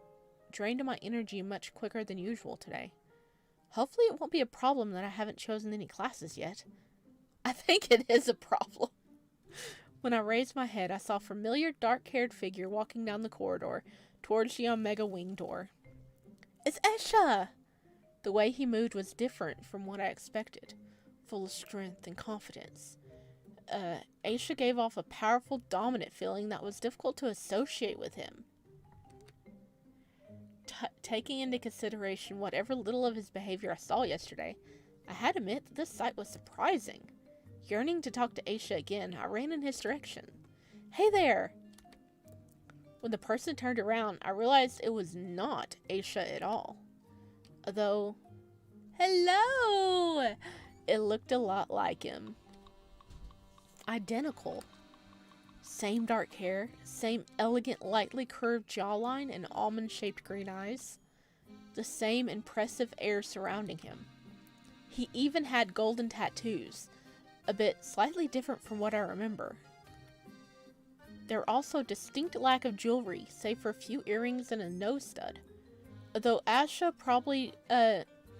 drained of my energy much quicker than usual today. Hopefully it won't be a problem that I haven't chosen any classes yet. I think it is a problem. When I raised my head, I saw a familiar dark-haired figure walking down the corridor towards the Omega wing door. It's Esha! The way he moved was different from what I expected, full of strength and confidence. Aisha gave off a powerful, dominant feeling that was difficult to associate with him. Taking into consideration whatever little of his behavior I saw yesterday, I had to admit that this sight was surprising. Yearning to talk to Aisha again, I ran in his direction. Hey there! When the person turned around, I realized it was not Aisha at all. Although, hello! It looked a lot like him. Identical. Same dark hair, same elegant, lightly curved jawline and almond-shaped green eyes. The same impressive air surrounding him. He even had golden tattoos, a bit slightly different from what I remember. There were also distinct lack of jewelry, save for a few earrings and a nose stud. Although Asha probably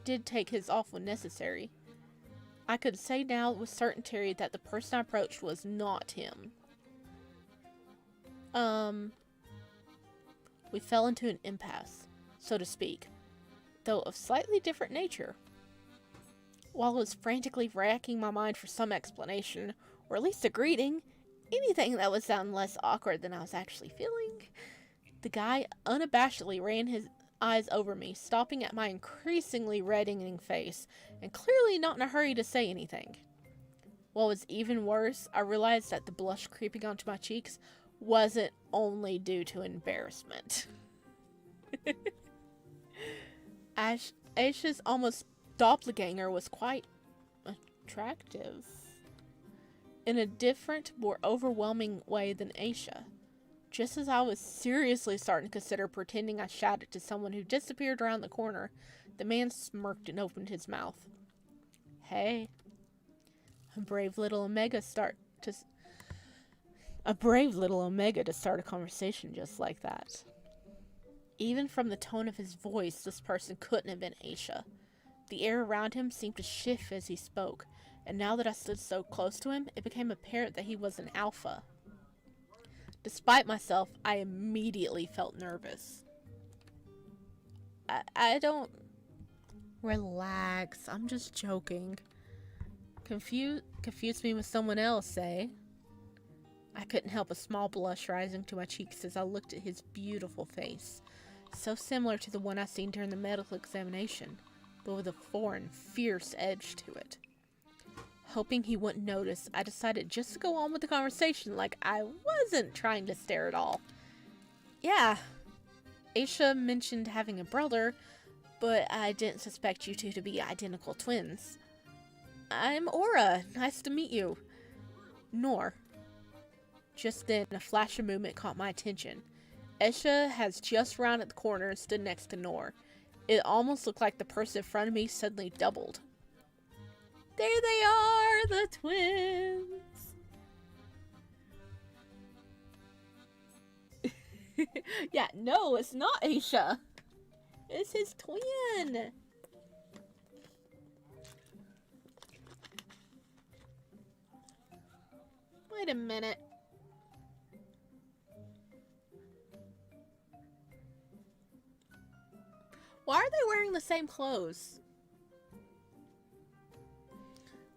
did take his off when necessary. I could say now with certainty that the person I approached was not him. We fell into an impasse, so to speak, though of slightly different nature. While I was frantically racking my mind for some explanation, or at least a greeting, anything that would sound less awkward than I was actually feeling, the guy unabashedly ran his eyes over me, stopping at my increasingly reddening face, and clearly not in a hurry to say anything. What was even worse, I realized that the blush creeping onto my cheeks wasn't only due to embarrassment. Aisha's almost doppelganger was quite attractive. In a different, more overwhelming way than Aisha. Just as I was seriously starting to consider pretending I shouted to someone who disappeared around the corner, the man smirked and opened his mouth. Hey. A brave little Omega to start a conversation just like that. Even from the tone of his voice, this person couldn't have been Aisha. The air around him seemed to shift as he spoke, and now that I stood so close to him, it became apparent that he was an alpha. Despite myself, I immediately felt nervous. I don't... Relax, I'm just joking. Confuse me with someone else, eh? I couldn't help a small blush rising to my cheeks as I looked at his beautiful face, so similar to the one I seen during the medical examination, but with a foreign, fierce edge to it. Hoping he wouldn't notice, I decided just to go on with the conversation like I wasn't trying to stare at all. Yeah, Aisha mentioned having a brother, but I didn't suspect you two to be identical twins. I'm Aura. Nice to meet you. Nor. Just then, a flash of movement caught my attention. Esha has just rounded the corner and stood next to Nor. It almost looked like the person in front of me suddenly doubled. There they are, the twins! Yeah, no, it's not Aisha. It's his twin. Wait a minute. Why are they wearing the same clothes?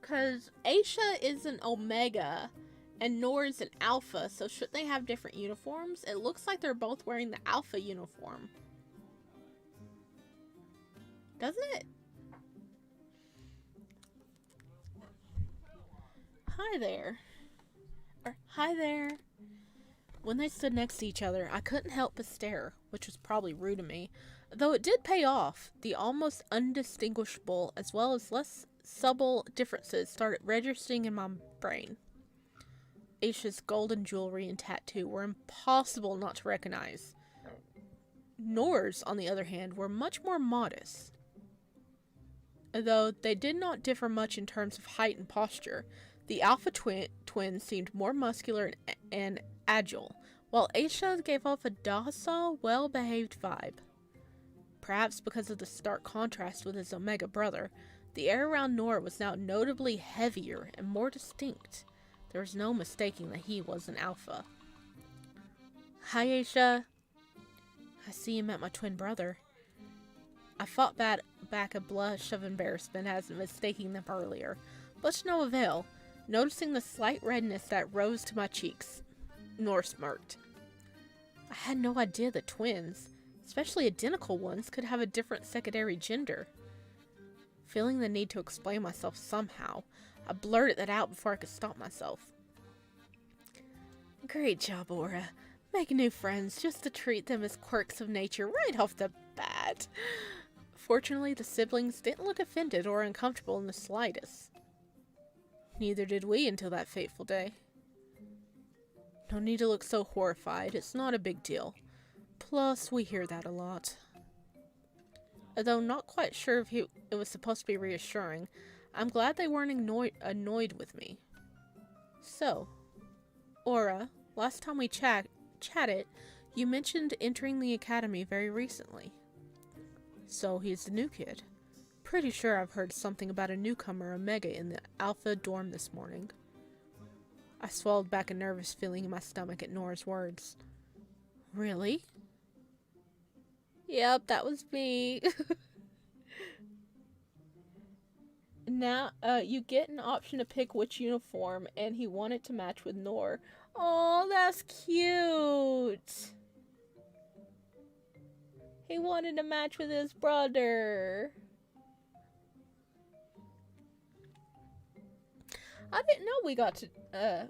Because Aisha is an Omega and Nor is an Alpha, so shouldn't they have different uniforms? It looks like they're both wearing the Alpha uniform. Doesn't it? Hi there. Hi there. When they stood next to each other, I couldn't help but stare, which was probably rude of me, though it did pay off. The almost undistinguishable, as well as less subtle differences started registering in my brain. Aisha's golden jewelry and tattoo were impossible not to recognize. Nora's, on the other hand, were much more modest. Though they did not differ much in terms of height and posture, the alpha twin seemed more muscular and agile, while Aisha gave off a docile, well-behaved vibe. Perhaps because of the stark contrast with his Omega brother, the air around Nora was now notably heavier and more distinct. There was no mistaking that he was an alpha. Hi, Aisha. I see you met my twin brother. I fought back a blush of embarrassment as mistaking them earlier, but to no avail, noticing the slight redness that rose to my cheeks. Nora smirked. I had no idea that twins, especially identical ones, could have a different secondary gender. Feeling the need to explain myself somehow, I blurted that out before I could stop myself. Great job, Aura. Making new friends just to treat them as quirks of nature right off the bat. Fortunately, the siblings didn't look offended or uncomfortable in the slightest. Neither did we until that fateful day. No need to look so horrified, it's not a big deal. Plus, we hear that a lot. Although not quite sure if it was supposed to be reassuring, I'm glad they weren't annoyed with me. So, Aura, last time we chatted, you mentioned entering the academy very recently. So he's the new kid. Pretty sure I've heard something about a newcomer Omega in the Alpha dorm this morning. I swallowed back a nervous feeling in my stomach at Nora's words. Really? Yep, that was me. Now, you get an option to pick which uniform, and he wanted to match with Nor. Oh, that's cute. He wanted to match with his brother. I didn't know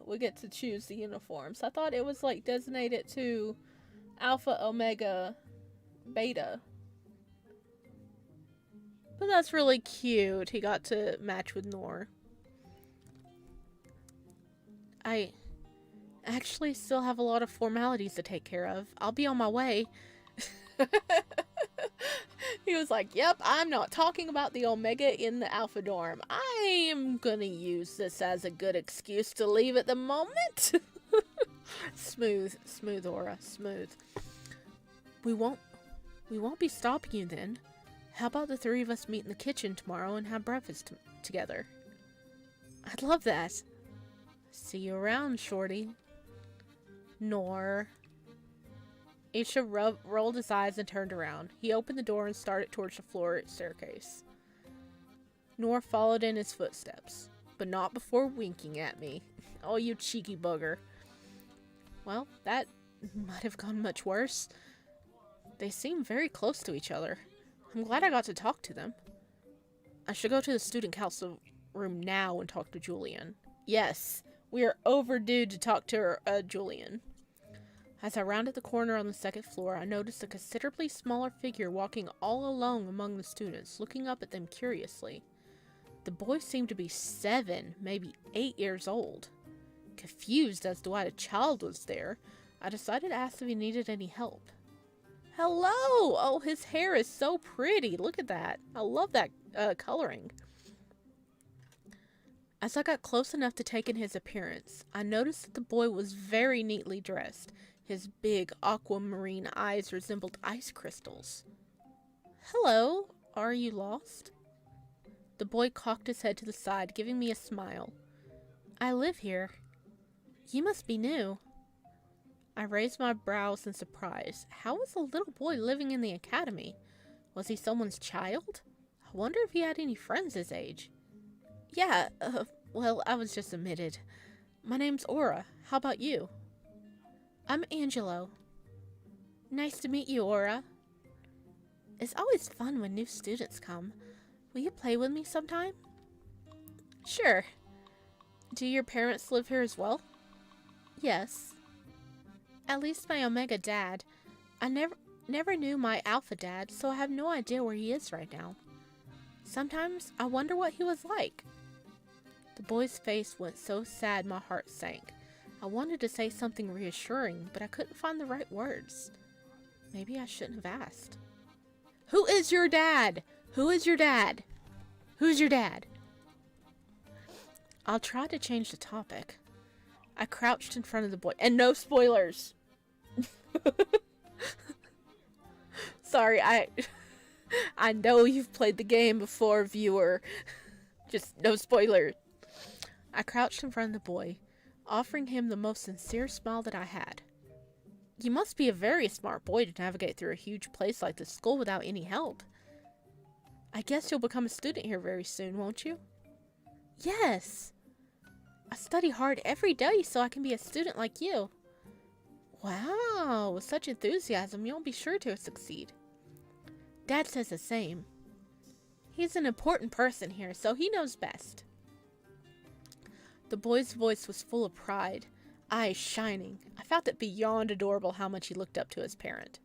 we get to choose the uniforms. I thought it was like designated to Alpha, Omega, Beta. But that's really cute. He got to match with Nor. I actually still have a lot of formalities to take care of. I'll be on my way. He was like, yep, I'm not talking about the Omega in the Alpha dorm. I am gonna use this as a good excuse to leave at the moment. Smooth, Aura, smooth. We won't be stopping you then. How about the three of us meet in the kitchen tomorrow and have breakfast together? I'd love that. See you around, shorty. Nor. Aisha rolled his eyes and turned around. He opened the door and started towards the floor staircase. Nor followed in his footsteps, but not before winking at me. Oh, you cheeky bugger. Well, that might have gone much worse. They seem very close to each other. I'm glad I got to talk to them. I should go to the student council room now and talk to Julian. Yes, we are overdue to talk to Julian. As I rounded the corner on the second floor, I noticed a considerably smaller figure walking all alone among the students, looking up at them curiously. The boy seemed to be 7, maybe 8 years old. Confused as to why a child was there, I decided to ask if he needed any help. Hello! Oh, his hair is so pretty. Look at that. I love that coloring. As I got close enough to take in his appearance, I noticed that the boy was very neatly dressed. His big aquamarine eyes resembled ice crystals. Hello, are you lost? The boy cocked his head to the side, giving me a smile. I live here. You must be new. I raised my brows in surprise. How was a little boy living in the academy? Was he someone's child? I wonder if he had any friends his age. Yeah, well, I was just admitted. My name's Aura. How about you? I'm Angelo. Nice to meet you, Aura. It's always fun when new students come. Will you play with me sometime? Sure. Do your parents live here as well? Yes. At least my Omega dad. I never knew my Alpha dad, so I have no idea where he is right now. Sometimes I wonder what he was like. The boy's face went so sad my heart sank. I wanted to say something reassuring, but I couldn't find the right words. Maybe I shouldn't have asked. Who is your dad? Who is your dad? Who's your dad? I'll try to change the topic. I crouched in front of the boy. And no spoilers! Sorry, I know you've played the game before, viewer. Just no spoilers. I crouched in front of the boy, offering him the most sincere smile that I had. You must be a very smart boy to navigate through a huge place like this school without any help. I guess you'll become a student here very soon, won't you? Yes! I study hard every day so I can be a student like you. Wow, with such enthusiasm, you'll be sure to succeed. Dad says the same. He's an important person here, so he knows best. The boy's voice was full of pride, eyes shining. I found it beyond adorable how much he looked up to his parent.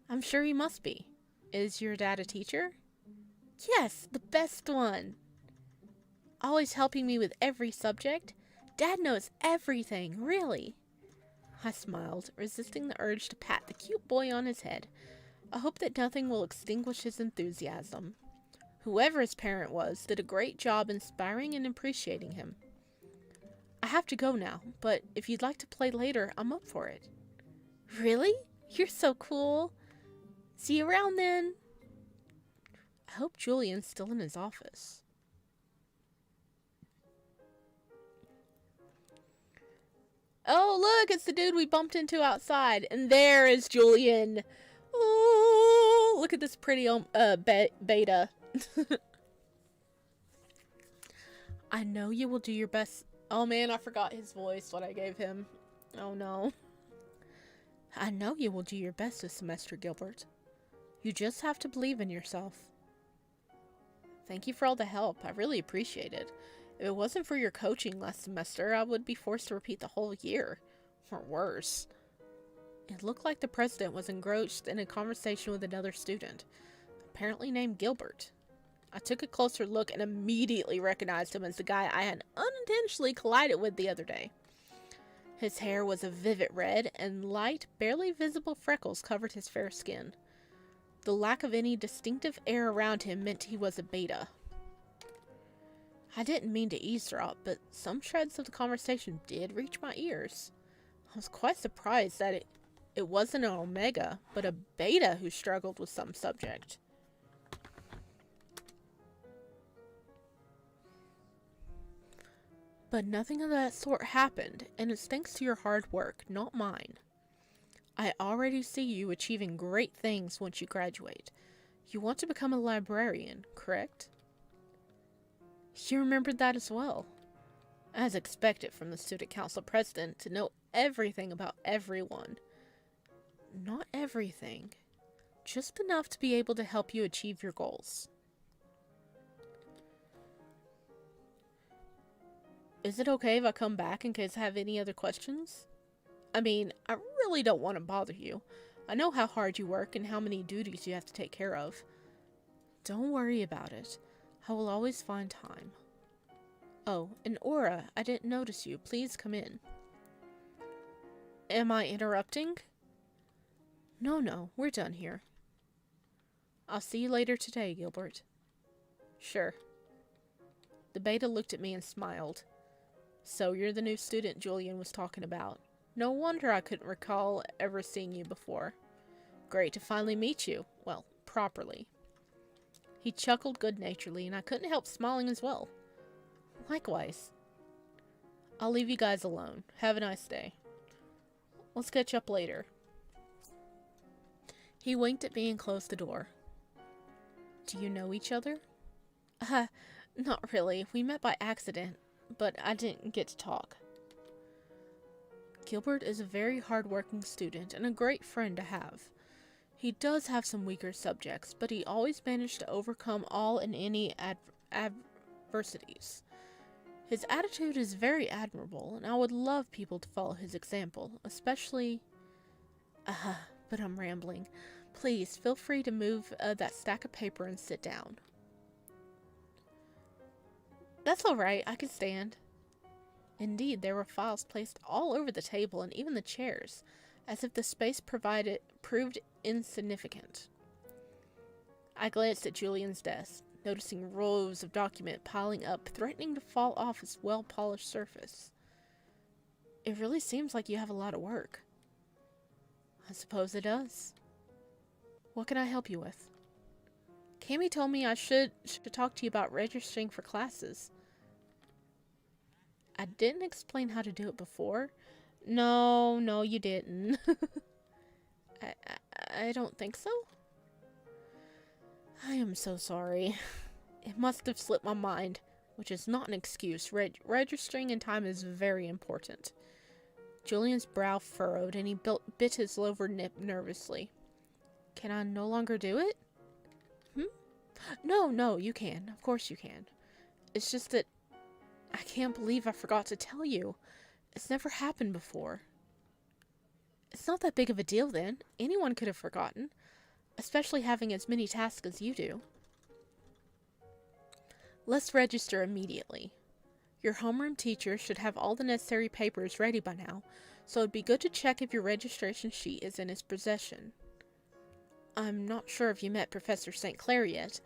I'm sure he must be. Is your dad a teacher? Yes, the best one. Always helping me with every subject. Dad knows everything, really. I smiled, resisting the urge to pat the cute boy on his head. I hope that nothing will extinguish his enthusiasm. Whoever his parent was did a great job inspiring and appreciating him. I have to go now, but if you'd like to play later, I'm up for it. Really? You're so cool. See you around then. I hope Julian's still in his office. Oh, look, it's the dude we bumped into outside. And there is Julian. Oh, look at this pretty beta. I know you will do your best. Oh man, I forgot his voice, what I gave him. Oh no. I know you will do your best this semester, Gilbert. You just have to believe in yourself. Thank you for all the help. I really appreciate it. If it wasn't for your coaching last semester, I would be forced to repeat the whole year. Or worse. It looked like the president was engrossed in a conversation with another student, apparently named Gilbert. I took a closer look and immediately recognized him as the guy I had unintentionally collided with the other day. His hair was a vivid red, and light, barely visible freckles covered his fair skin. The lack of any distinctive air around him meant he was a beta. I didn't mean to eavesdrop, but some shreds of the conversation did reach my ears. I was quite surprised that it wasn't an Omega, but a beta who struggled with some subject. But nothing of that sort happened, and it's thanks to your hard work, not mine. I already see you achieving great things once you graduate. You want to become a librarian, correct? You remembered that as well. As expected from the student council president to know everything about everyone. Not everything. Just enough to be able to help you achieve your goals. Is it okay if I come back in case I have any other questions? I mean, I really don't want to bother you. I know how hard you work and how many duties you have to take care of. Don't worry about it. I will always find time. Oh, and Aura, I didn't notice you. Please come in. Am I interrupting? No, we're done here. I'll see you later today, Gilbert. Sure. The beta looked at me and smiled. So you're the new student Julian was talking about. No wonder I couldn't recall ever seeing you before. Great to finally meet you. Well, properly. He chuckled good-naturedly, and I couldn't help smiling as well. Likewise. I'll leave you guys alone. Have a nice day. Let's catch up later. He winked at me and closed the door. Do you know each other? Not really. We met by accident, but I didn't get to talk. Gilbert is a very hard-working student and a great friend to have. He does have some weaker subjects, but he always managed to overcome all and any adversities. His attitude is very admirable, and I would love people to follow his example, especially... but I'm rambling. Please, feel free to move that stack of paper and sit down. That's alright, I can stand. Indeed, there were files placed all over the table and even the chairs, as if the space provided proved insignificant. I glanced at Julian's desk, noticing rows of documents piling up, threatening to fall off its well-polished surface. It really seems like you have a lot of work. I suppose it does. What can I help you with? Cammy told me I should talk to you about registering for classes. I didn't explain how to do it before. No, you didn't. I don't think so. I am so sorry. It must have slipped my mind, which is not an excuse. Registering in time is very important. Julian's brow furrowed, and he bit his lower lip nervously. Can I no longer do it? No, you can. Of course you can. It's just that I can't believe I forgot to tell you. It's never happened before. It's not that big of a deal then. Anyone could have forgotten, especially having as many tasks as you do. Let's register immediately. Your homeroom teacher should have all the necessary papers ready by now, so it'd be good to check if your registration sheet is in his possession. I'm not sure if you met Professor St. Clair yet.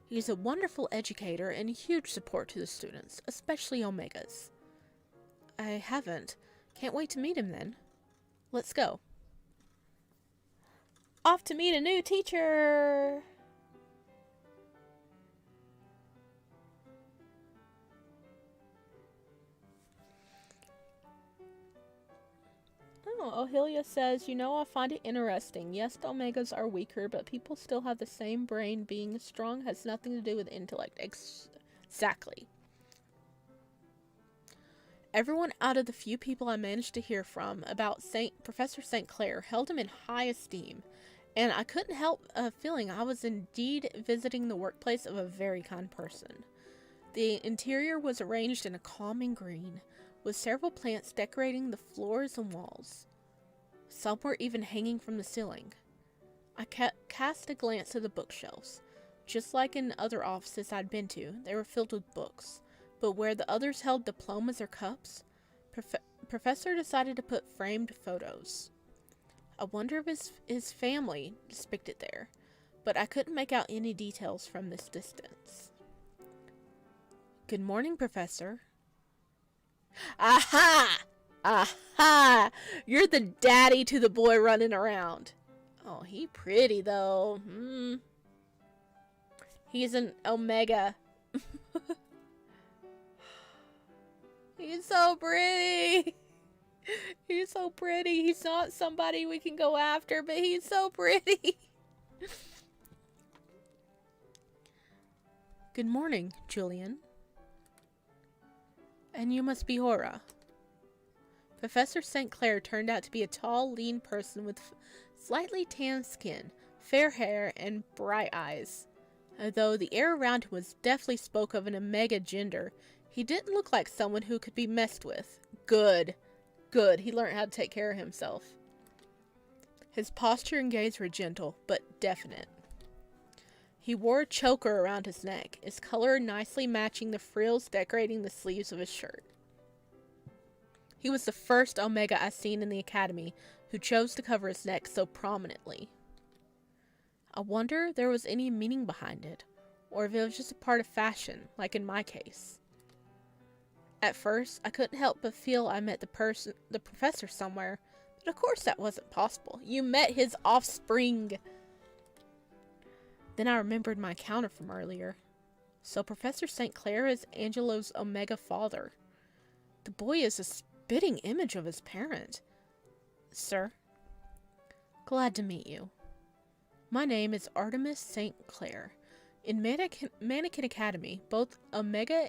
He's a wonderful educator and a huge support to the students, especially Omegas. I haven't. Can't wait to meet him then. Let's go. Off to meet a new teacher! Oh, Ohelia says, I find it interesting. Yes, the Omegas are weaker, but people still have the same brain. Being strong has nothing to do with intellect. Exactly. Everyone out of the few people I managed to hear from about Professor St. Clair held him in high esteem, and I couldn't help feeling I was indeed visiting the workplace of a very kind person. The interior was arranged in a calming green, with several plants decorating the floors and walls. Some were even hanging from the ceiling. I cast a glance at the bookshelves. Just like in other offices I'd been to, they were filled with books, but where the others held diplomas or cups, Professor decided to put framed photos. I wonder if his family depicted there, but I couldn't make out any details from this distance. Good morning, Professor. Aha! Aha! You're the daddy to the boy running around. Oh, he pretty though. He's an Omega. He's so pretty. He's so pretty. He's not somebody we can go after, but he's so pretty. Good morning, Julian. And you must be Hora. Professor St. Clair turned out to be a tall, lean person with slightly tan skin, fair hair, and bright eyes. Although the air around him was definitely spoke of an Omega gender, he didn't look like someone who could be messed with. Good. He learned how to take care of himself. His posture and gaze were gentle, but definite. He wore a choker around his neck, its color nicely matching the frills decorating the sleeves of his shirt. He was the first Omega I've seen in the academy who chose to cover his neck so prominently. I wonder if there was any meaning behind it, or if it was just a part of fashion, like in my case. At first, I couldn't help but feel I met the professor somewhere, but of course that wasn't possible. You met his offspring! Then I remembered my encounter from earlier. So Professor St. Clair is Angelo's Omega father. The boy is a spitting image of his parent. Sir, glad to meet you. My name is Artemis St. Clair. In Mannequin Academy, both Omega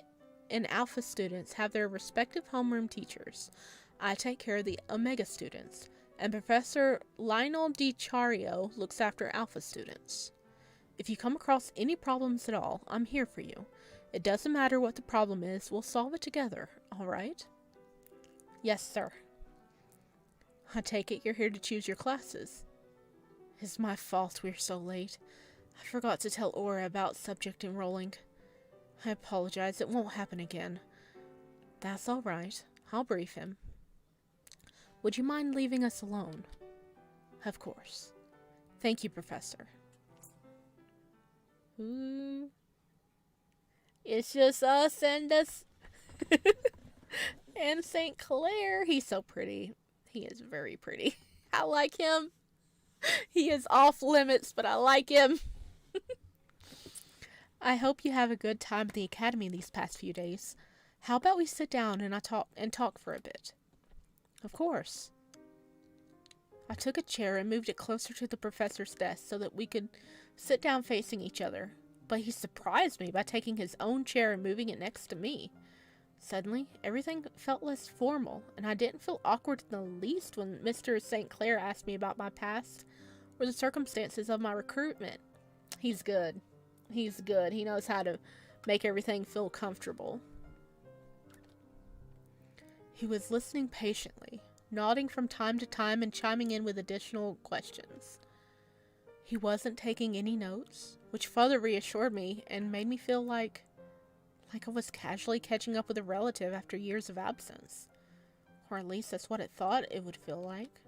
and Alpha students have their respective homeroom teachers. I take care of the Omega students, and Professor Lionel DiCario looks after Alpha students. If you come across any problems at all, I'm here for you, It doesn't matter what the problem is, we'll solve it together, alright? Yes, sir. I take it you're here to choose your classes. It's my fault we're so late. I forgot to tell Aura about subject enrolling. I apologize, it won't happen again. That's alright. I'll brief him. Would you mind leaving us alone? Of course. Thank you, Professor. Ooh. It's just us and us. And St. Clair. He's so pretty. He is very pretty. I like him. He is off limits, but I like him. I hope you have a good time at the academy these past few days. How about we sit down and talk for a bit? Of course. I took a chair and moved it closer to the professor's desk so that we could sit down facing each other, but he surprised me by taking his own chair and moving it next to me. Suddenly, everything felt less formal, and I didn't feel awkward in the least when Mr. St. Clair asked me about my past or the circumstances of my recruitment. He's good. He's good. He knows how to make everything feel comfortable. He was listening patiently, nodding from time to time and chiming in with additional questions. He wasn't taking any notes, which further reassured me and made me feel like I was casually catching up with a relative after years of absence. Or at least that's what it thought it would feel like.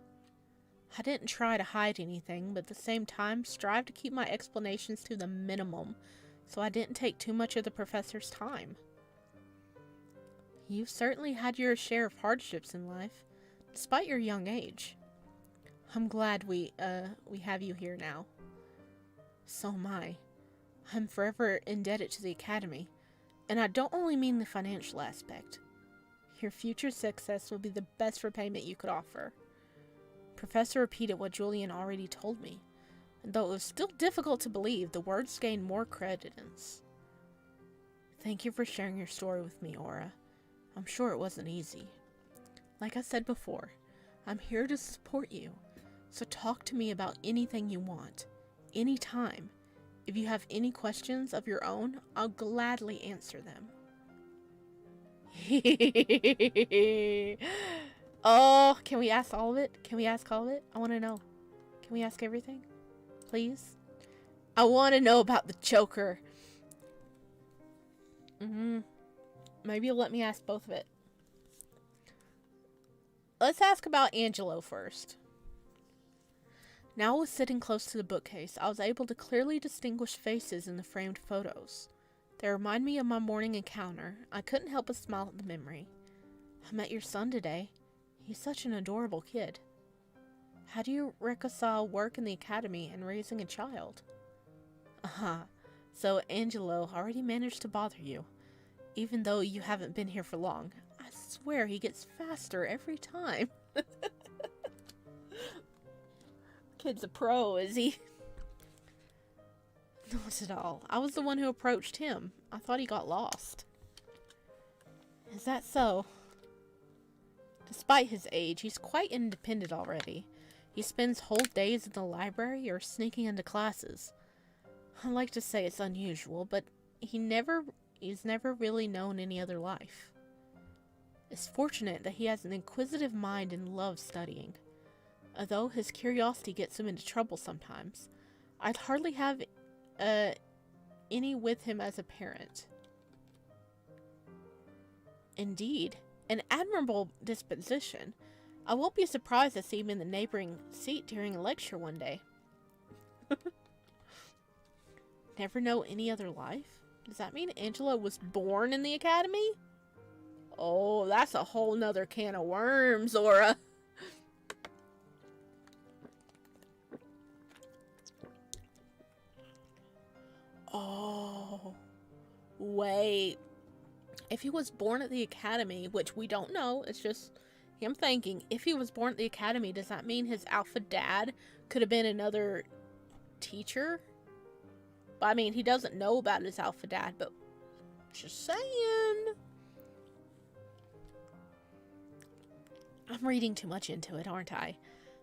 I didn't try to hide anything, but at the same time strive to keep my explanations to the minimum, so I didn't take too much of the professor's time. You've certainly had your share of hardships in life, despite your young age. I'm glad we have you here now. So am I. I'm forever indebted to the academy, and I don't only mean the financial aspect. Your future success will be the best repayment you could offer. Professor repeated what Julian already told me, and though it was still difficult to believe, the words gained more credence. Thank you for sharing your story with me, Aura. I'm sure it wasn't easy. Like I said before, I'm here to support you, so talk to me about anything you want, anytime. If you have any questions of your own, I'll gladly answer them. Oh, can we ask all of it? Can we ask all of it? I want to know. Can we ask everything? Please? I want to know about the choker. Maybe you'll let me ask both of it. Let's ask about Angelo first. Now I was sitting close to the bookcase. I was able to clearly distinguish faces in the framed photos. They remind me of my morning encounter. I couldn't help but smile at the memory. I met your son today. He's such an adorable kid. How do you reconcile work in the academy and raising a child? So Angelo already managed to bother you, even though you haven't been here for long. I swear he gets faster every time. Kid's a pro, is he? Not at all. I was the one who approached him. I thought he got lost. Is that so? Despite his age, he's quite independent already. He spends whole days in the library or sneaking into classes. I like to say it's unusual, but he's never really known any other life. It's fortunate that he has an inquisitive mind and loves studying. Although his curiosity gets him into trouble sometimes, I'd hardly have any with him as a parent. Indeed, an admirable disposition. I won't be surprised to see him in the neighboring seat during a lecture one day. Never know any other life? Does that mean Angela was born in the academy? Oh, that's a whole nother can of worms, Aura. Oh, wait. If he was born at the academy, which we don't know, it's just him thinking, if he was born at the academy, does that mean his alpha dad could have been another teacher? But I mean, he doesn't know about his alpha dad, but just saying. I'm reading too much into it, aren't I?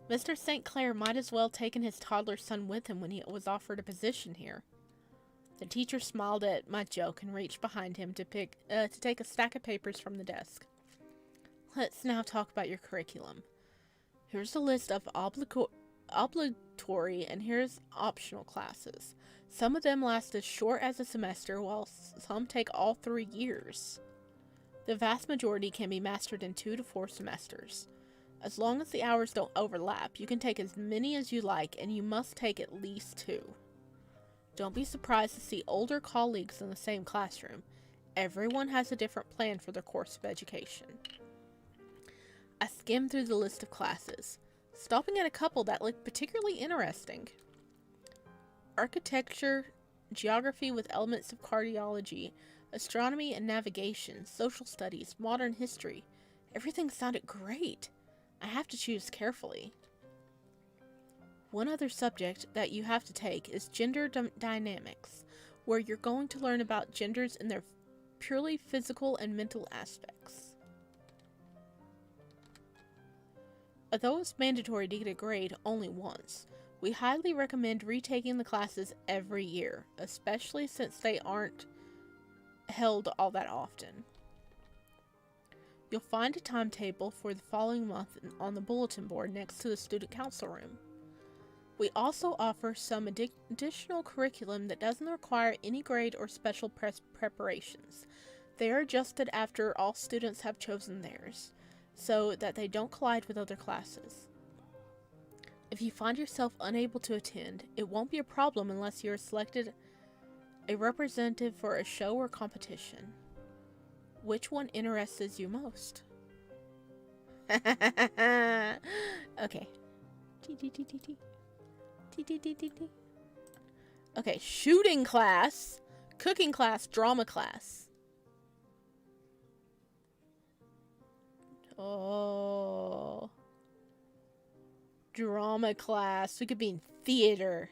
Mr. St. Clair might as well have taken his toddler son with him when he was offered a position here. The teacher smiled at my joke and reached behind him to take a stack of papers from the desk. Let's now talk about your curriculum. Here's a list of obligatory and here's optional classes. Some of them last as short as a semester, while some take all 3 years. The vast majority can be mastered in 2 to 4 semesters. As long as the hours don't overlap, you can take as many as you like, and you must take at least 2. Don't be surprised to see older colleagues in the same classroom. Everyone has a different plan for their course of education. I skimmed through the list of classes, stopping at a couple that looked particularly interesting. Architecture, geography with elements of cardiology, astronomy and navigation, social studies, modern history. Everything sounded great. I have to choose carefully. One other subject that you have to take is gender dynamics, where you're going to learn about genders in their purely physical and mental aspects. Although it's mandatory to get a grade only once, we highly recommend retaking the classes every year, especially since they aren't held all that often. You'll find a timetable for the following month on the bulletin board next to the student council room. We also offer some additional curriculum that doesn't require any grade or special preparations. They are adjusted after all students have chosen theirs, so that they don't collide with other classes. If you find yourself unable to attend, it won't be a problem unless you're selected a representative for a show or competition. Which one interests you most? Okay. Okay, shooting class, cooking class, drama class. Oh. Drama class. We could be in theater.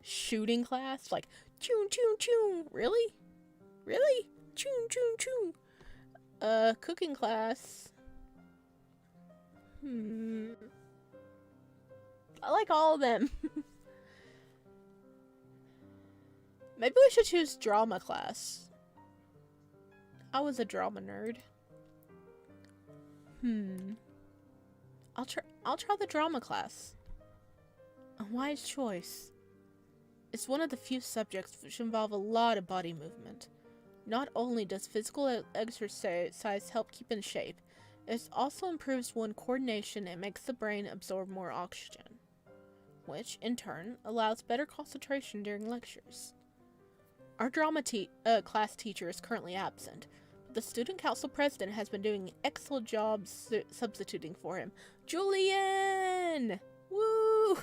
Shooting class? Like, choon, choon, choon. Really? Really? Choon, choon, choon. Cooking class. I like all of them. Maybe we should choose drama class. I was a drama nerd. I'll try the drama class. A wise choice. It's one of the few subjects which involve a lot of body movement. Not only does physical exercise help keep in shape, it also improves one's coordination and makes the brain absorb more oxygen, which, in turn, allows better concentration during lectures. Our drama class teacher is currently absent, but the student council president has been doing an excellent job substituting for him. Julian! Woo!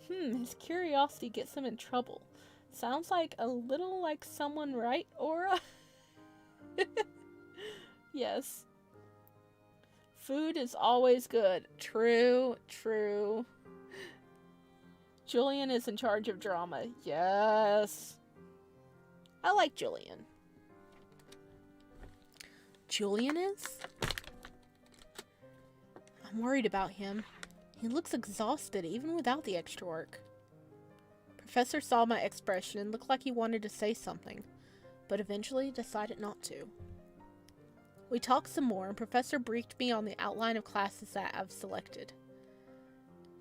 His curiosity gets him in trouble. Sounds like a little like someone, right, Aura? Yes. Food is always good. True, true. Julian is in charge of drama. Yes. I like Julian. Julian is? I'm worried about him. He looks exhausted even without the extra work. Professor saw my expression and looked like he wanted to say something, but eventually decided not to. We talked some more, and Professor briefed me on the outline of classes that I've selected.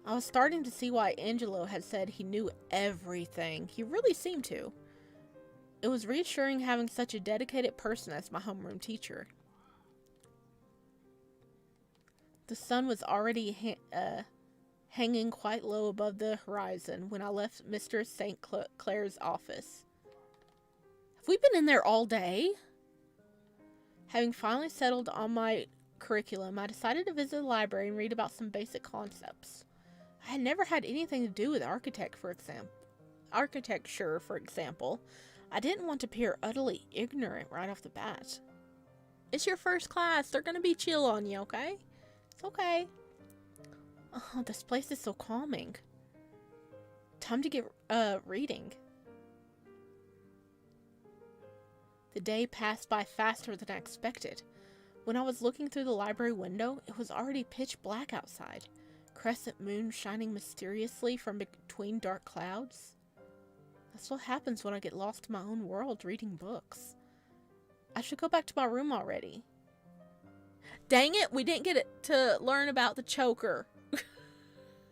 I was starting to see why Angelo had said he knew everything. He really seemed to. It was reassuring having such a dedicated person as my homeroom teacher. The sun was already hanging quite low above the horizon when I left Mr. St. Clair's office. Have we been in there all day? Having finally settled on my curriculum, I decided to visit the library and read about some basic concepts. I had never had anything to do with architecture, for example. I didn't want to appear utterly ignorant right off the bat. It's your first class. They're gonna be chill on you, okay? It's okay. Oh, this place is so calming. Time to get reading. The day passed by faster than I expected. When I was looking through the library window, it was already pitch black outside. crescent moon shining mysteriously from between dark clouds? That's what happens when I get lost in my own world reading books. I should go back to my room already. Dang it, we didn't get to learn about the choker.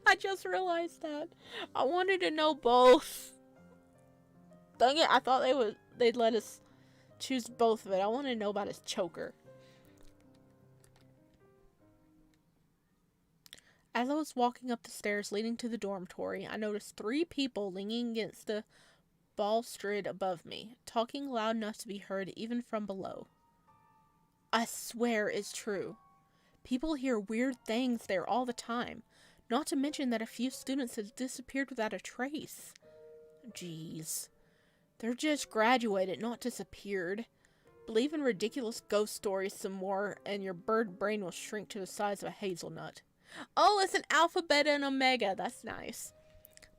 I just realized that. I wanted to know both. Dang it, I thought they'd let us choose both of it. I want to know about his choker. As I was walking up the stairs leading to the dormitory, I noticed 3 people leaning against the balustrade above me, talking loud enough to be heard even from below. I swear it's true. People hear weird things there all the time, not to mention that a few students have disappeared without a trace. Jeez. They're just graduated, not disappeared. Believe in ridiculous ghost stories some more, and your bird brain will shrink to the size of a hazelnut. Oh, it's an alpha, beta, and omega. That's nice.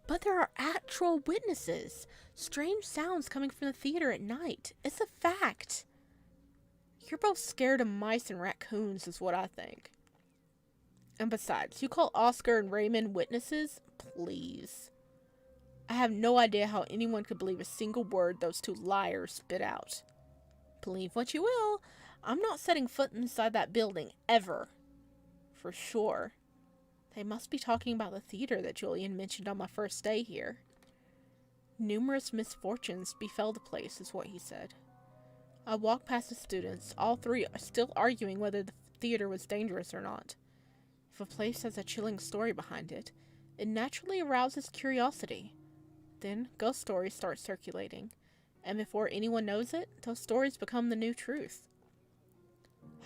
But there are actual witnesses. Strange sounds coming from the theater at night. It's a fact. You're both scared of mice and raccoons, is what I think. And besides, you call Oscar and Raymond witnesses? Please. I have no idea how anyone could believe a single word those 2 liars spit out. Believe what you will. I'm not setting foot inside that building, ever. For sure. They must be talking about the theater that Julian mentioned on my first day here. Numerous misfortunes befell the place, is what he said. I walked past the students, all 3 are still arguing whether the theater was dangerous or not. If a place has a chilling story behind it, it naturally arouses curiosity. Then ghost stories start circulating, and before anyone knows it, those stories become the new truth.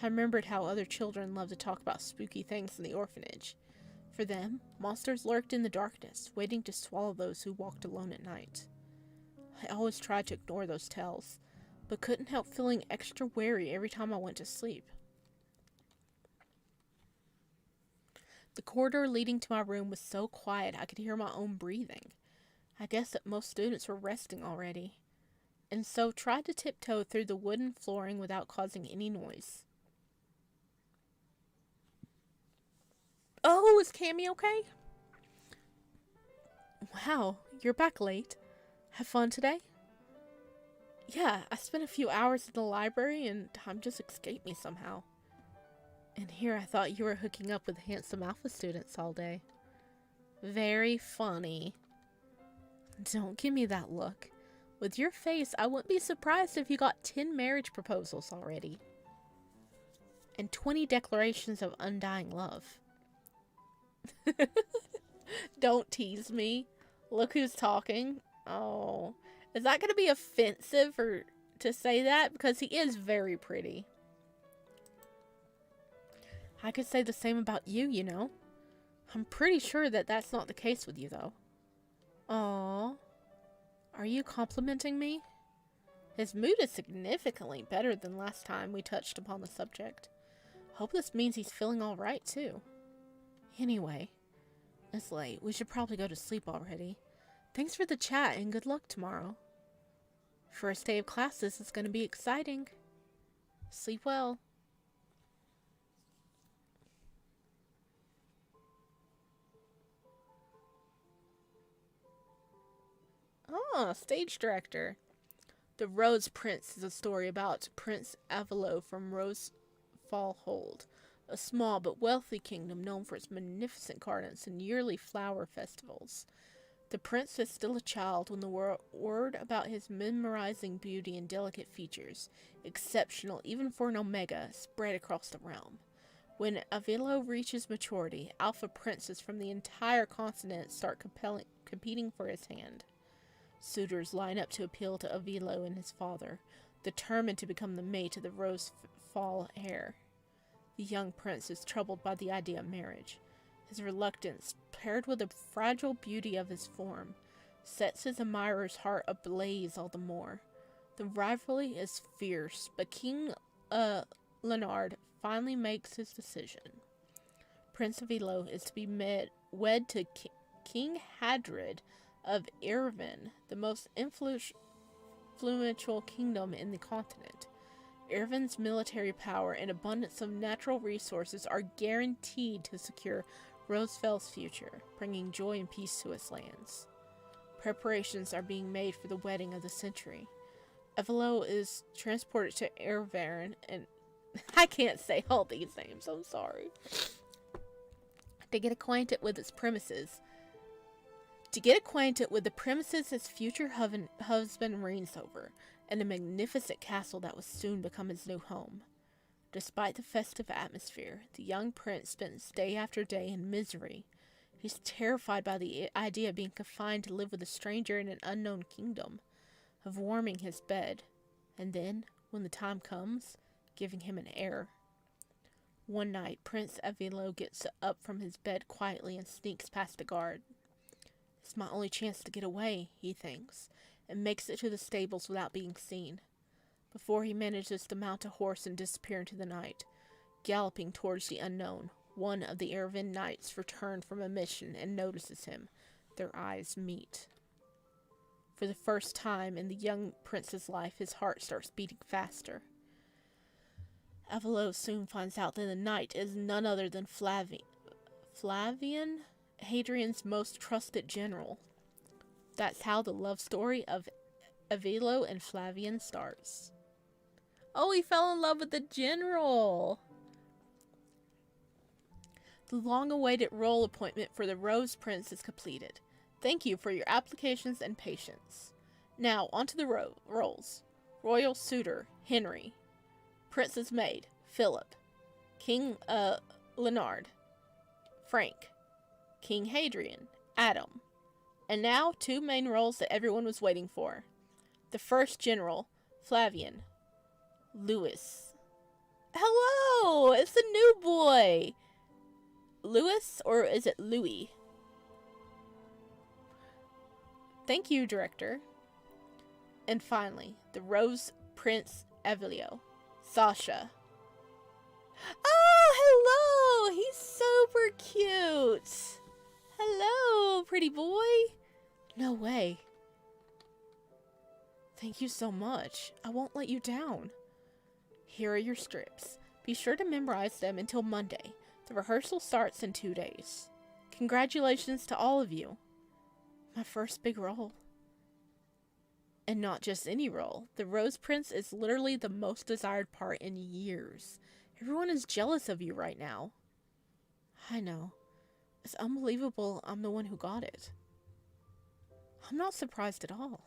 I remembered how other children loved to talk about spooky things in the orphanage. For them, monsters lurked in the darkness, waiting to swallow those who walked alone at night. I always tried to ignore those tales, but couldn't help feeling extra wary every time I went to sleep. The corridor leading to my room was so quiet I could hear my own breathing. I guess that most students were resting already, and so tried to tiptoe through the wooden flooring without causing any noise. Oh, is Cammy okay? Wow, you're back late. Have fun today? Yeah, I spent a few hours in the library and time just escaped me somehow. And here I thought you were hooking up with handsome alpha students all day. Very funny. Don't give me that look. With your face, I wouldn't be surprised if you got 10 marriage proposals already. And 20 declarations of undying love. Don't tease me. Look who's talking. Oh, is that going to be offensive or to say that? Because he is very pretty. I could say the same about you, you know. I'm pretty sure that that's not the case with you, though. Aww. Are you complimenting me? His mood is significantly better than last time we touched upon the subject. Hope this means he's feeling alright, too. Anyway, it's late. We should probably go to sleep already. Thanks for the chat and good luck tomorrow. First day of classes is going to be exciting. Sleep well. Oh, stage director. The Rose Prince is a story about Prince Avilo from Rosefall Hold, a small but wealthy kingdom known for its magnificent gardens and yearly flower festivals. The prince is still a child when the word about his mesmerizing beauty and delicate features, exceptional even for an Omega, spread across the realm. When Avilo reaches maturity, alpha princes from the entire continent start competing for his hand. Suitors line up to appeal to Avilo and his father, determined to become the mate of the Rosefall heir. The young prince is troubled by the idea of marriage. His reluctance, paired with the fragile beauty of his form, sets his admirer's heart ablaze all the more. The rivalry is fierce, but King Leonard finally makes his decision. Prince Avilo is to be wed to King Hadrid of Irvin, the most influential kingdom in the continent. Irvin's military power and abundance of natural resources are guaranteed to secure Roseville's future, bringing joy and peace to its lands. Preparations are being made for the wedding of the century. Evelo is transported to Ervarin, and I can't say all these names, I'm sorry. To get acquainted with its premises. To get acquainted with the premises his future husband reigns over, and a magnificent castle that will soon become his new home. Despite the festive atmosphere, the young prince spends day after day in misery. He's terrified by the idea of being confined to live with a stranger in an unknown kingdom, of warming his bed, and then, when the time comes, giving him an heir. One night, Prince Evelo gets up from his bed quietly and sneaks past a guard. It's my only chance to get away, he thinks, and makes it to the stables without being seen. Before he manages to mount a horse and disappear into the night, galloping towards the unknown, one of the Ervin knights returned from a mission and notices him. Their eyes meet. For the first time in the young prince's life, his heart starts beating faster. Evelo soon finds out that the knight is none other than Flavian, Hadrian's most trusted general. That's how the love story of Evelo and Flavian starts. Oh, he fell in love with the general! The long-awaited role appointment for the Rose Prince is completed. Thank you for your applications and patience. Now, onto the roles. Royal Suitor, Henry. Prince's Maid, Philip. King, Leonard. Frank. King Hadrian, Adam. And now, two main roles that everyone was waiting for. The first general, Flavian. Louis. Hello! It's the new boy! Louis, or is it Louis? Thank you, director. And finally, the Rose Prince Evelo, Sasha. Oh, hello! He's super cute! Hello, pretty boy! No way. Thank you so much. I won't let you down. Here are your strips. Be sure to memorize them until Monday. The rehearsal starts in 2 days. Congratulations to all of you. My first big role. And not just any role. The Rose Prince is literally the most desired part in years. Everyone is jealous of you right now. I know. It's unbelievable I'm the one who got it. I'm not surprised at all.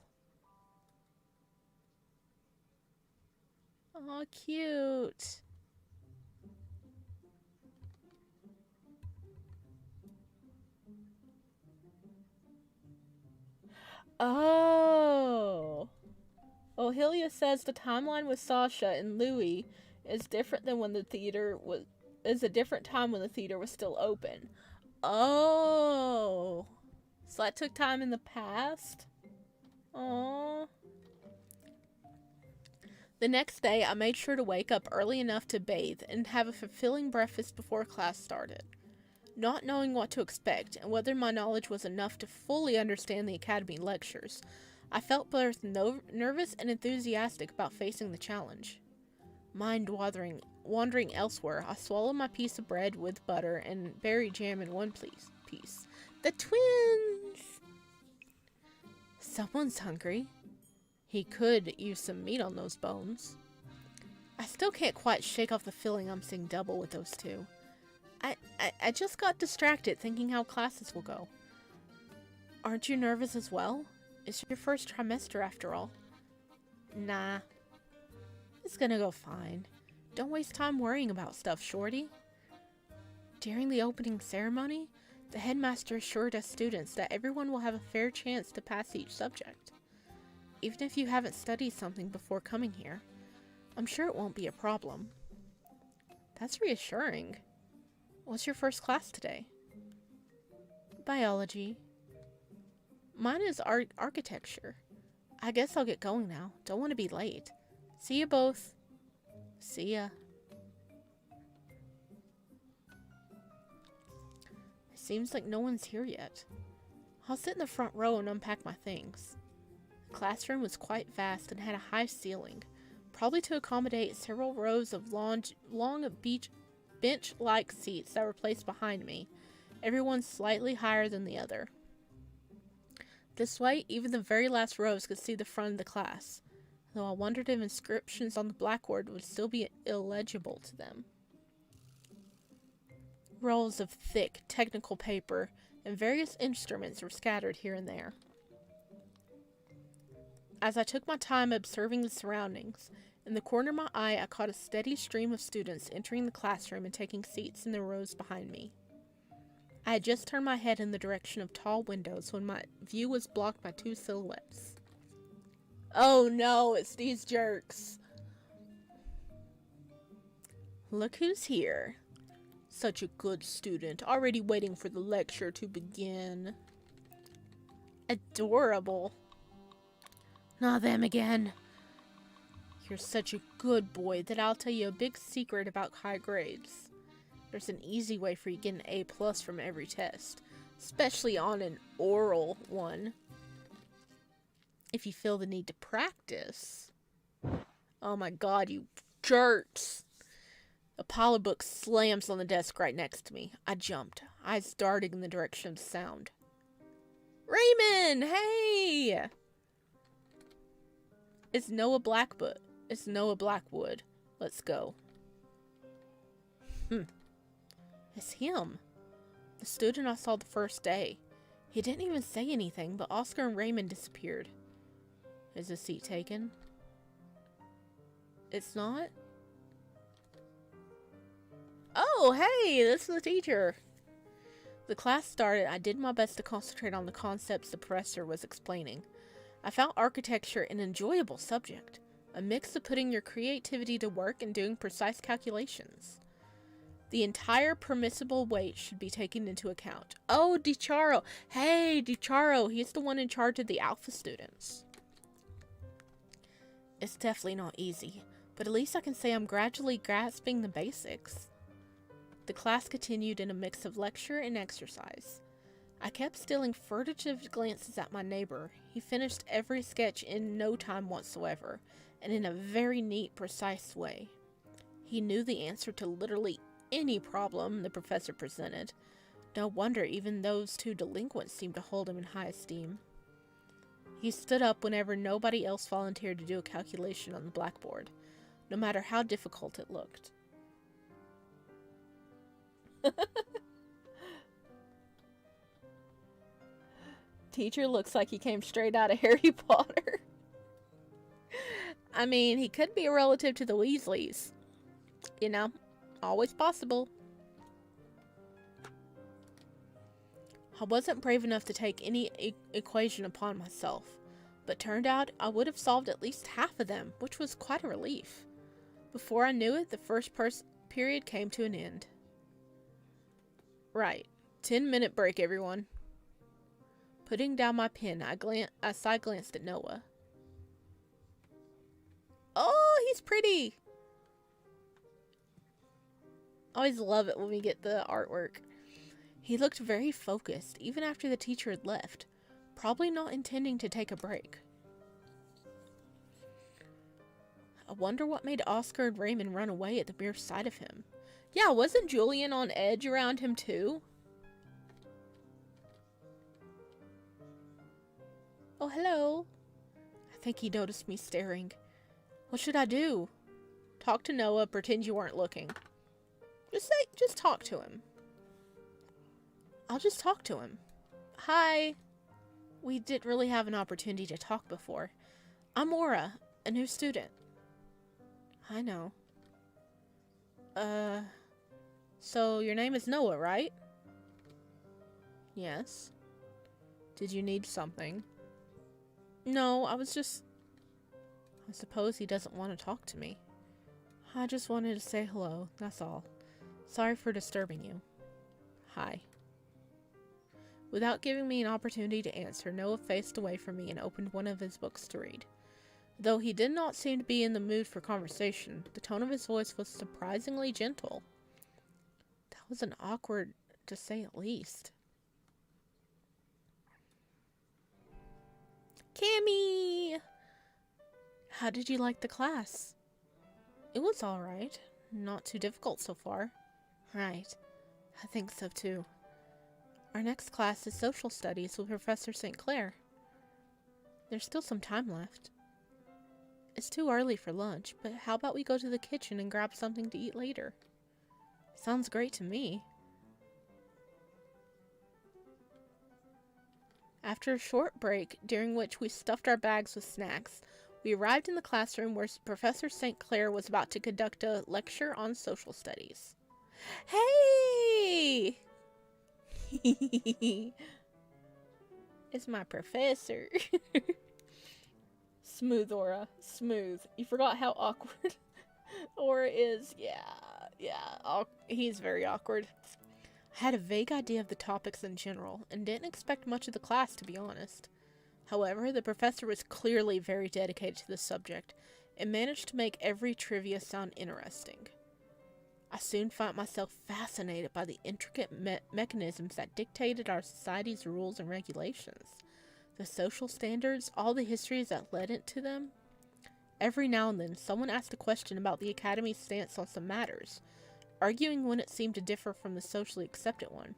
Aw, cute. Oh. Ohilia says the timeline with Sasha and Louis is different than when the theater was is a different time when the theater was still open. Oh. So that took time in the past? Aww. The next day, I made sure to wake up early enough to bathe and have a fulfilling breakfast before class started. Not knowing what to expect and whether my knowledge was enough to fully understand the academy lectures, I felt both nervous and enthusiastic about facing the challenge. Mind wandering elsewhere, I swallowed my piece of bread with butter and berry jam in one piece. The twins! Someone's hungry. He could use some meat on those bones. I still can't quite shake off the feeling I'm seeing double with those two. I just got distracted thinking how classes will go. Aren't you nervous as well? It's your first trimester after all. Nah. It's gonna go fine. Don't waste time worrying about stuff, Shorty. During the opening ceremony, the headmaster assured us students that everyone will have a fair chance to pass each subject. Even if you haven't studied something before coming here, I'm sure it won't be a problem. That's reassuring. What's your first class today? Biology. Mine is architecture. I guess I'll get going now. Don't want to be late. See you both. See ya. It seems like no one's here yet. I'll sit in the front row and unpack my things. The classroom was quite vast and had a high ceiling, probably to accommodate several rows of long bench-like seats that were placed behind me, everyone slightly higher than the other. This way, even the very last rows could see the front of the class, though I wondered if inscriptions on the blackboard would still be illegible to them. Rolls of thick, technical paper and various instruments were scattered here and there. As I took my time observing the surroundings, in the corner of my eye I caught a steady stream of students entering the classroom and taking seats in the rows behind me. I had just turned my head in the direction of tall windows when my view was blocked by two silhouettes. Oh no, it's these jerks. Look who's here. Such a good student, already waiting for the lecture to begin. Adorable. Not them again. You're such a good boy that I'll tell you a big secret about high grades. There's an easy way for you to get an A+ from every test, especially on an oral one. If you feel the need to practice. Oh my god, you jerks! A pile of books slams on the desk right next to me. I jumped, eyes darting in the direction of the sound. Raymond, hey! It's Noah Blackwood. Let's go. It's him. The student I saw the first day. He didn't even say anything, but Oscar and Raymond disappeared. Is the seat taken? It's not? Oh, hey, this is the teacher. The class started. I did my best to concentrate on the concepts the professor was explaining. I found architecture an enjoyable subject, a mix of putting your creativity to work and doing precise calculations. The entire permissible weight should be taken into account. Oh, DiCharo. Hey, DiCharo. He's the one in charge of the Alpha students. It's definitely not easy, but at least I can say I'm gradually grasping the basics. The class continued in a mix of lecture and exercise. I kept stealing furtive glances at my neighbor. He finished every sketch in no time whatsoever, and in a very neat, precise way. He knew the answer to literally any problem the professor presented. No wonder even those two delinquents seemed to hold him in high esteem. He stood up whenever nobody else volunteered to do a calculation on the blackboard, no matter how difficult it looked. Teacher looks like he came straight out of Harry Potter. I mean, he could be a relative to the Weasleys. You know, always possible. I wasn't brave enough to take any equation upon myself, but turned out I would have solved at least half of them, which was quite a relief. Before I knew it, the first period came to an end. Right. 10-minute break, everyone. Putting down my pen, I side-glanced at Noah. Oh, he's pretty! Always love it when we get the artwork. He looked very focused, even after the teacher had left, probably not intending to take a break. I wonder what made Oscar and Raymond run away at the mere sight of him. Yeah, wasn't Julian on edge around him too? Oh, hello. I think he noticed me staring. What should I do? Talk to Noah, pretend you weren't looking. Just talk to him. I'll just talk to him. Hi. We didn't really have an opportunity to talk before. I'm Aura, a new student. I know. So your name is Noah, right? Yes. Did you need something? No, I suppose he doesn't want to talk to me. I just wanted to say hello, that's all. Sorry for disturbing you. Hi. Without giving me an opportunity to answer, Noah faced away from me and opened one of his books to read. Though he did not seem to be in the mood for conversation, the tone of his voice was surprisingly gentle. That was an awkward, to say at least. Cammy! How did you like the class? It was alright. Not too difficult so far. Right. I think so too. Our next class is social studies with Professor St. Clair. There's still some time left. It's too early for lunch, but how about we go to the kitchen and grab something to eat later? Sounds great to me. After a short break, during which we stuffed our bags with snacks, we arrived in the classroom where Professor St. Clair was about to conduct a lecture on social studies. Hey! It's my professor. Smooth, Aura. Smooth. You forgot how awkward Aura is. Yeah. He's very awkward. I had a vague idea of the topics in general, and didn't expect much of the class, to be honest. However, the professor was clearly very dedicated to the subject, and managed to make every trivia sound interesting. I soon found myself fascinated by the intricate mechanisms that dictated our society's rules and regulations. The social standards, all the histories that led into them. Every now and then, someone asked a question about the Academy's stance on some matters, arguing when it seemed to differ from the socially accepted one.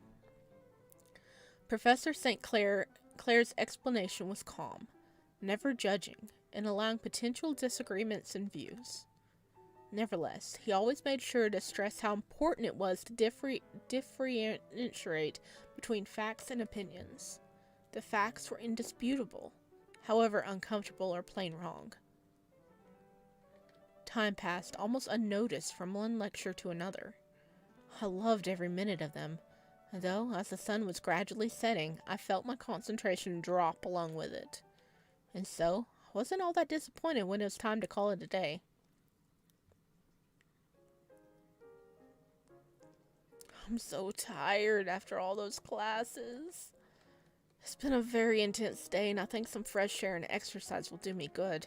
Professor St. Clair's explanation was calm, never judging, and allowing potential disagreements in views. Nevertheless, he always made sure to stress how important it was to differentiate between facts and opinions. The facts were indisputable, however uncomfortable or plain wrong. Time passed almost unnoticed from one lecture to another. I loved every minute of them, though as the sun was gradually setting, I felt my concentration drop along with it. And so, I wasn't all that disappointed when it was time to call it a day. I'm so tired after all those classes. It's been a very intense day, and I think some fresh air and exercise will do me good.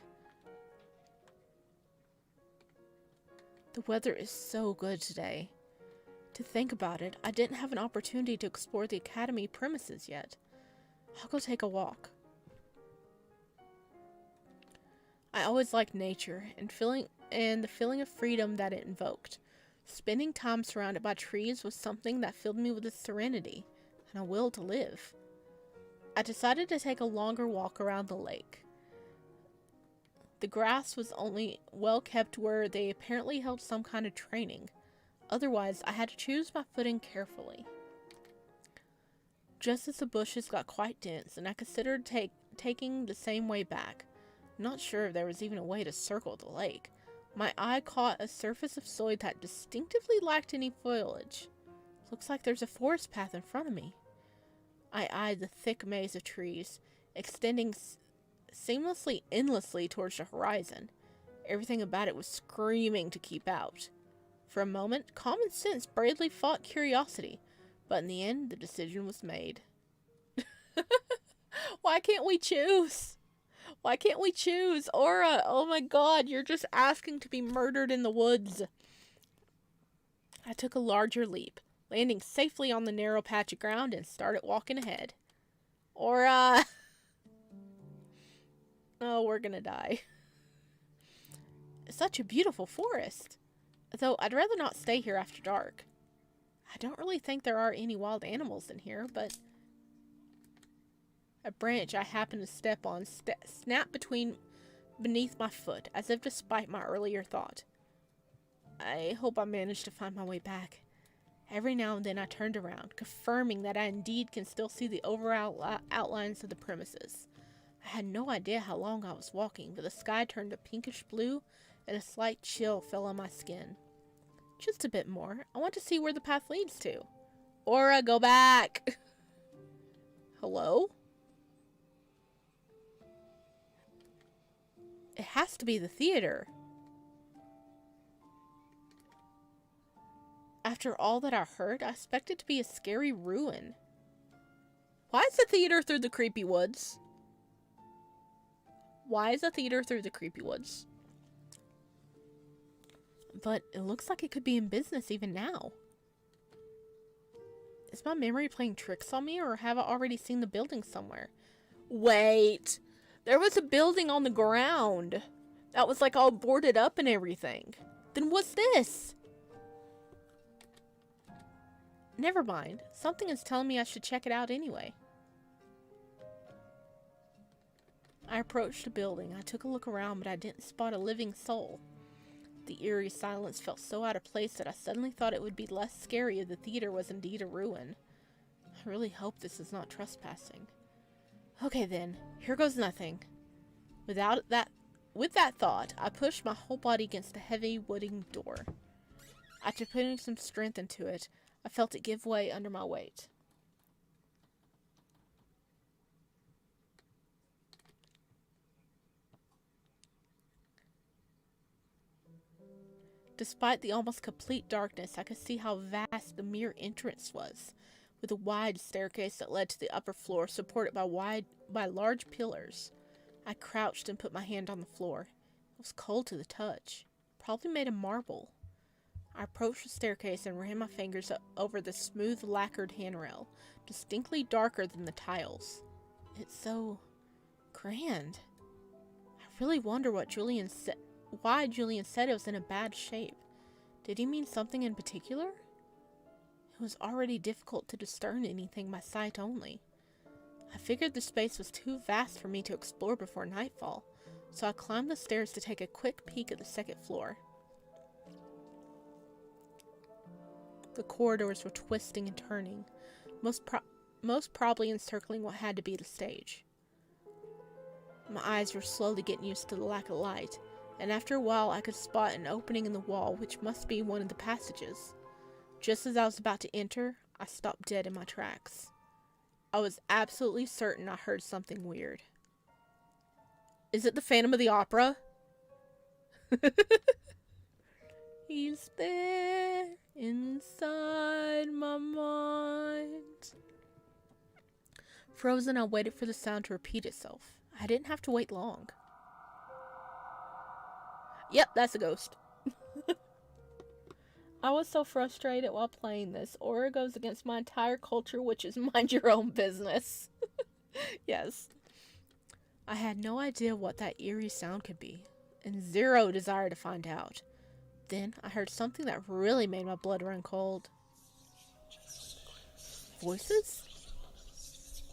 The weather is so good today. To think about it, I didn't have an opportunity to explore the Academy premises yet. I'll go take a walk. I always liked nature and the feeling of freedom that it invoked. Spending time surrounded by trees was something that filled me with a serenity and a will to live. I decided to take a longer walk around the lake. The grass was only well kept where they apparently held some kind of training. Otherwise, I had to choose my footing carefully. Just as the bushes got quite dense, and I considered taking the same way back, not sure if there was even a way to circle the lake, my eye caught a surface of soil that distinctively lacked any foliage. Looks like there's a forest path in front of me. I eyed the thick maze of trees, extending seamlessly, endlessly towards the horizon. Everything about it was screaming to keep out. For a moment, common sense bravely fought curiosity, but in the end, the decision was made. Why can't we choose? Why can't we choose? Aura, oh my god, you're just asking to be murdered in the woods. I took a larger leap, landing safely on the narrow patch of ground and started walking ahead. Aura! Oh, we're gonna die. It's such a beautiful forest. Though I'd rather not stay here after dark. I don't really think there are any wild animals in here, but a branch I happened to step on snapped beneath my foot, as if despite my earlier thought. I hope I managed to find my way back. Every now and then I turned around, confirming that I indeed can still see the overall outlines of the premises. I had no idea how long I was walking, but the sky turned a pinkish blue, and a slight chill fell on my skin. Just a bit more. I want to see where the path leads to. Aura, go back! Hello? It has to be the theater. After all that I heard, I expected it to be a scary ruin. Why is the theater through the creepy woods? Why is the theater through the creepy woods? But it looks like it could be in business even now. Is my memory playing tricks on me, or have I already seen the building somewhere? Wait! There was a building on the ground that was like all boarded up and everything. Then what's this? Never mind. Something is telling me I should check it out anyway. I approached the building. I took a look around, but I didn't spot a living soul. The eerie silence felt so out of place that I suddenly thought it would be less scary if the theater was indeed a ruin. I really hope this is not trespassing. Okay then, here goes nothing. With that thought, I pushed my whole body against the heavy wooden door. After putting some strength into it, I felt it give way under my weight. Despite the almost complete darkness, I could see how vast the mere entrance was, with a wide staircase that led to the upper floor supported by large pillars. I crouched and put my hand on the floor. It was cold to the touch, probably made of marble. I approached the staircase and ran my fingers over the smooth lacquered handrail, distinctly darker than the tiles. It's so grand. I really wonder why Julian said it was in a bad shape. Did he mean something in particular? It was already difficult to discern anything by sight only. I figured the space was too vast for me to explore before nightfall, so I climbed the stairs to take a quick peek at the second floor. The corridors were twisting and turning, most probably encircling what had to be the stage. My eyes were slowly getting used to the lack of light, and after a while I could spot an opening in the wall which must be one of the passages. Just as I was about to enter, I stopped dead in my tracks. I was absolutely certain I heard something weird. Is it the Phantom of the Opera? He's there inside my mind. Frozen, I waited for the sound to repeat itself. I didn't have to wait long. Yep, that's a ghost. I was so frustrated while playing this. Aura goes against my entire culture, which is mind your own business. Yes. I had no idea what that eerie sound could be, and zero desire to find out. Then I heard something that really made my blood run cold. Voices?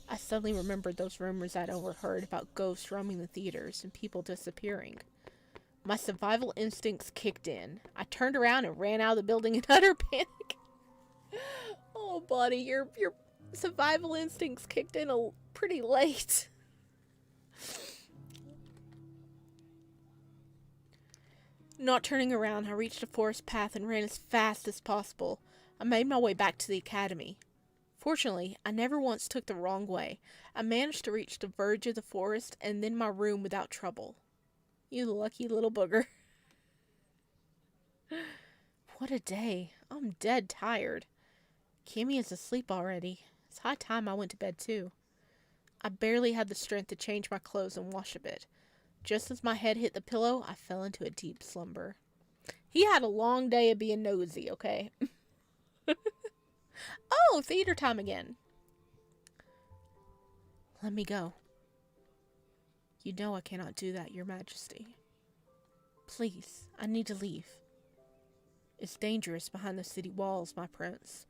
I suddenly remembered those rumors I'd overheard about ghosts roaming the theaters and people disappearing. My survival instincts kicked in. I turned around and ran out of the building in utter panic. Oh, buddy, your survival instincts kicked in pretty late. Not turning around, I reached a forest path and ran as fast as possible. I made my way back to the academy. Fortunately, I never once took the wrong way. I managed to reach the verge of the forest and then my room without trouble. You lucky little booger. What a day. I'm dead tired. Kimmy is asleep already. It's high time I went to bed too. I barely had the strength to change my clothes and wash a bit. Just as my head hit the pillow, I fell into a deep slumber. He had a long day of being nosy, okay? Oh, theater time again. Let me go. You know I cannot do that, Your Majesty. Please, I need to leave. It's dangerous behind the city walls, my prince.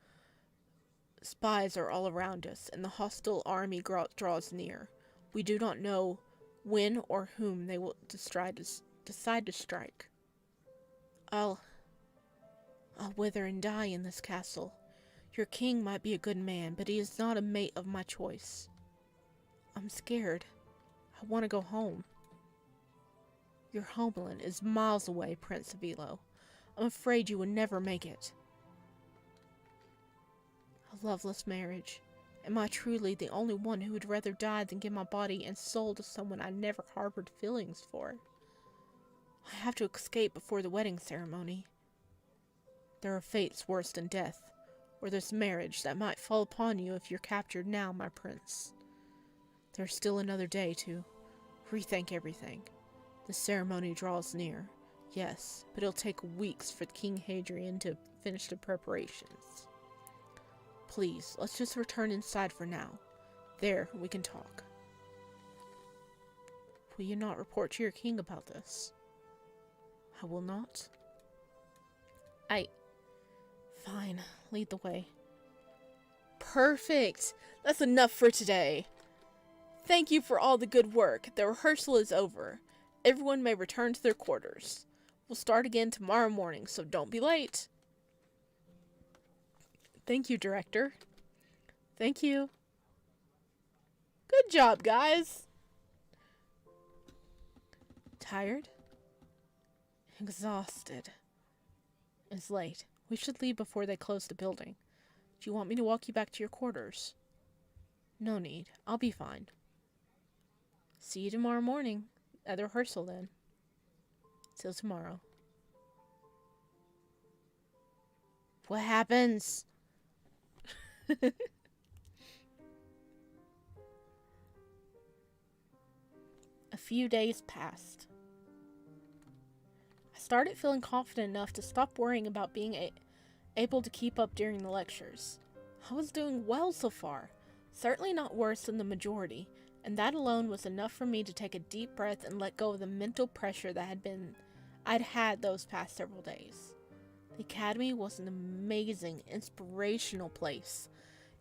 Spies are all around us, and the hostile army draws near. We do not know when or whom they will decide to strike. I'll wither and die in this castle. Your king might be a good man, but he is not a mate of my choice. I'm scared. I want to go home. Your homeland is miles away, Prince of Elo. I'm afraid you will never make it. A loveless marriage. Am I truly the only one who would rather die than give my body and soul to someone I never harbored feelings for? I have to escape before the wedding ceremony. There are fates worse than death, or this marriage that might fall upon you if you're captured now, my prince. There's still another day to rethink everything. The ceremony draws near, yes, but it'll take weeks for King Hadrian to finish the preparations. Please, let's just return inside for now. There, we can talk. Will you not report to your king about this? I will not. Fine, lead the way. Perfect. That's enough for today. Thank you for all the good work. The rehearsal is over. Everyone may return to their quarters. We'll start again tomorrow morning, so don't be late. Thank you, Director. Thank you. Good job, guys. Tired? Exhausted. It's late. We should leave before they close the building. Do you want me to walk you back to your quarters? No need. I'll be fine. See you tomorrow morning at the rehearsal then. Till tomorrow. What happens? A few days passed. I started feeling confident enough to stop worrying about being able to keep up during the lectures. I was doing well so far, certainly not worse than the majority, and that alone was enough for me to take a deep breath and let go of the mental pressure that I'd had those past several days. The academy was an amazing, inspirational place.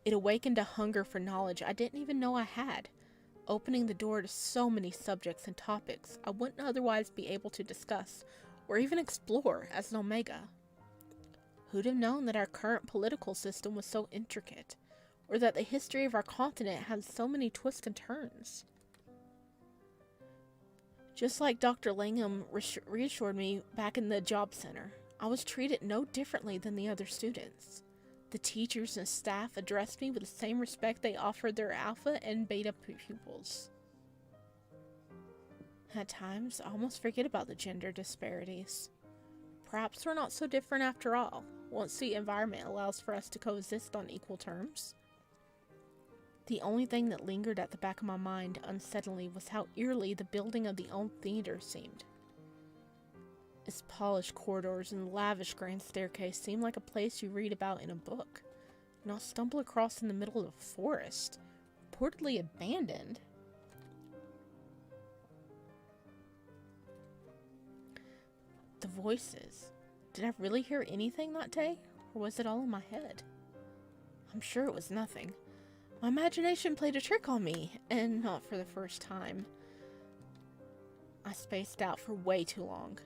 It awakened a hunger for knowledge I didn't even know I had, opening the door to so many subjects and topics I wouldn't otherwise be able to discuss or even explore as an Omega. Who'd have known that our current political system was so intricate, or that the history of our continent had so many twists and turns? Just like Dr. Langham reassured me back in the job center, I was treated no differently than the other students. The teachers and staff addressed me with the same respect they offered their alpha and beta pupils. At times, I almost forget about the gender disparities. Perhaps we're not so different after all, once the environment allows for us to coexist on equal terms. The only thing that lingered at the back of my mind unsettlingly was how eerily the building of the old theater seemed. Its polished corridors and lavish grand staircase seemed like a place you read about in a book, not stumble across in the middle of a forest, reportedly abandoned. The voices. Did I really hear anything that day, or was it all in my head? I'm sure it was nothing. My imagination played a trick on me, and not for the first time. I spaced out for way too long.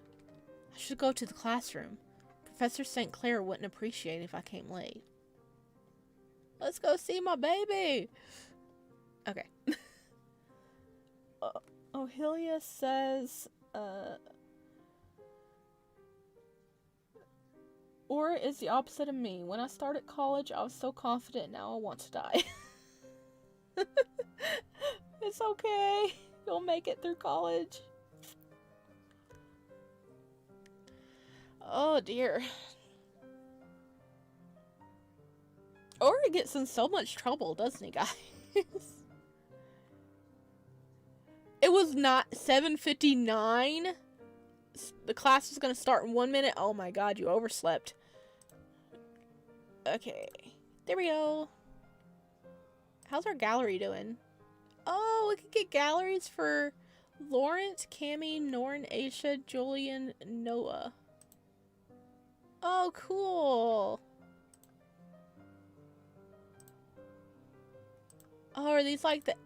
I should go to the classroom. Professor St. Clair wouldn't appreciate it if I came late. Let's go see my baby! Okay. Ohelia says, Or is the opposite of me. When I started college, I was so confident, now I want to die. It's okay. You'll make it through college. Oh dear. Or he gets in so much trouble, doesn't he, guys? It was not 7:59. The class was gonna start in 1 minute. Oh my god, you overslept. Okay. There we go. How's our gallery doing? Oh, we could get galleries for Lawrence, Cammy, Norn, Aisha, Julian, Noah. Oh, cool. Oh, are these like the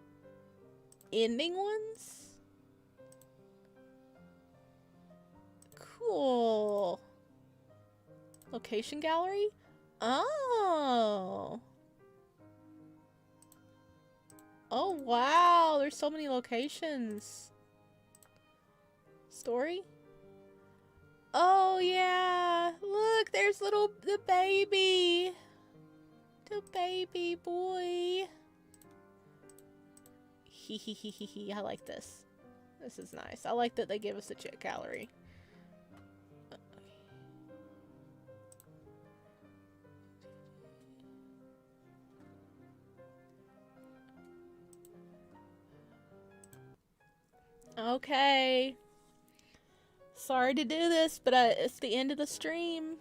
ending ones? Cool. Location gallery? Oh. Oh, wow. There's so many locations. Story? Oh, yeah. Look, there's the baby. The baby boy. Hee. I like this. This is nice. I like that they give us a chit gallery. Okay. Sorry to do this, but it's the end of the stream.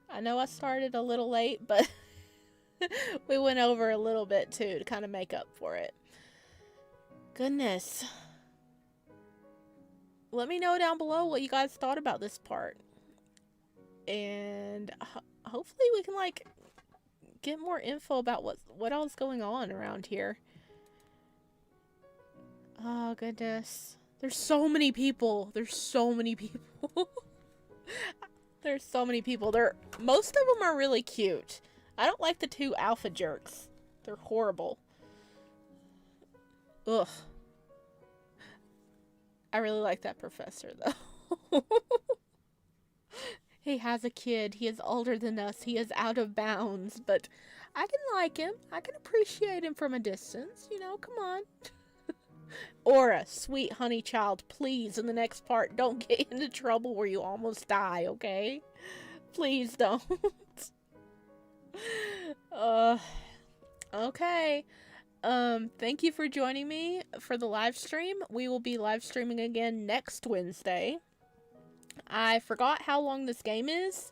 I know I started a little late, but we went over a little bit too to kind of make up for it. Goodness. Let me know down below what you guys thought about this part. And hopefully we can, like, get more info about what all's going on around here. Oh, goodness. There's so many people. There's so many people. There's so many people. Most of them are really cute. I don't like the 2 alpha jerks. They're horrible. Ugh. I really like that professor, though. He has a kid. He is older than us. He is out of bounds. But I can like him. I can appreciate him from a distance. You know, come on. Aura, sweet honey child, please, in the next part, don't get into trouble where you almost die, okay? Please don't. Okay. Thank you for joining me for the live stream. We will be live streaming again next Wednesday. I forgot how long this game is,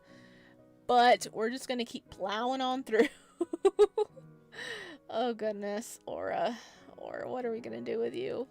but we're just gonna keep plowing on through. Oh goodness, Aura, what are we gonna do with you?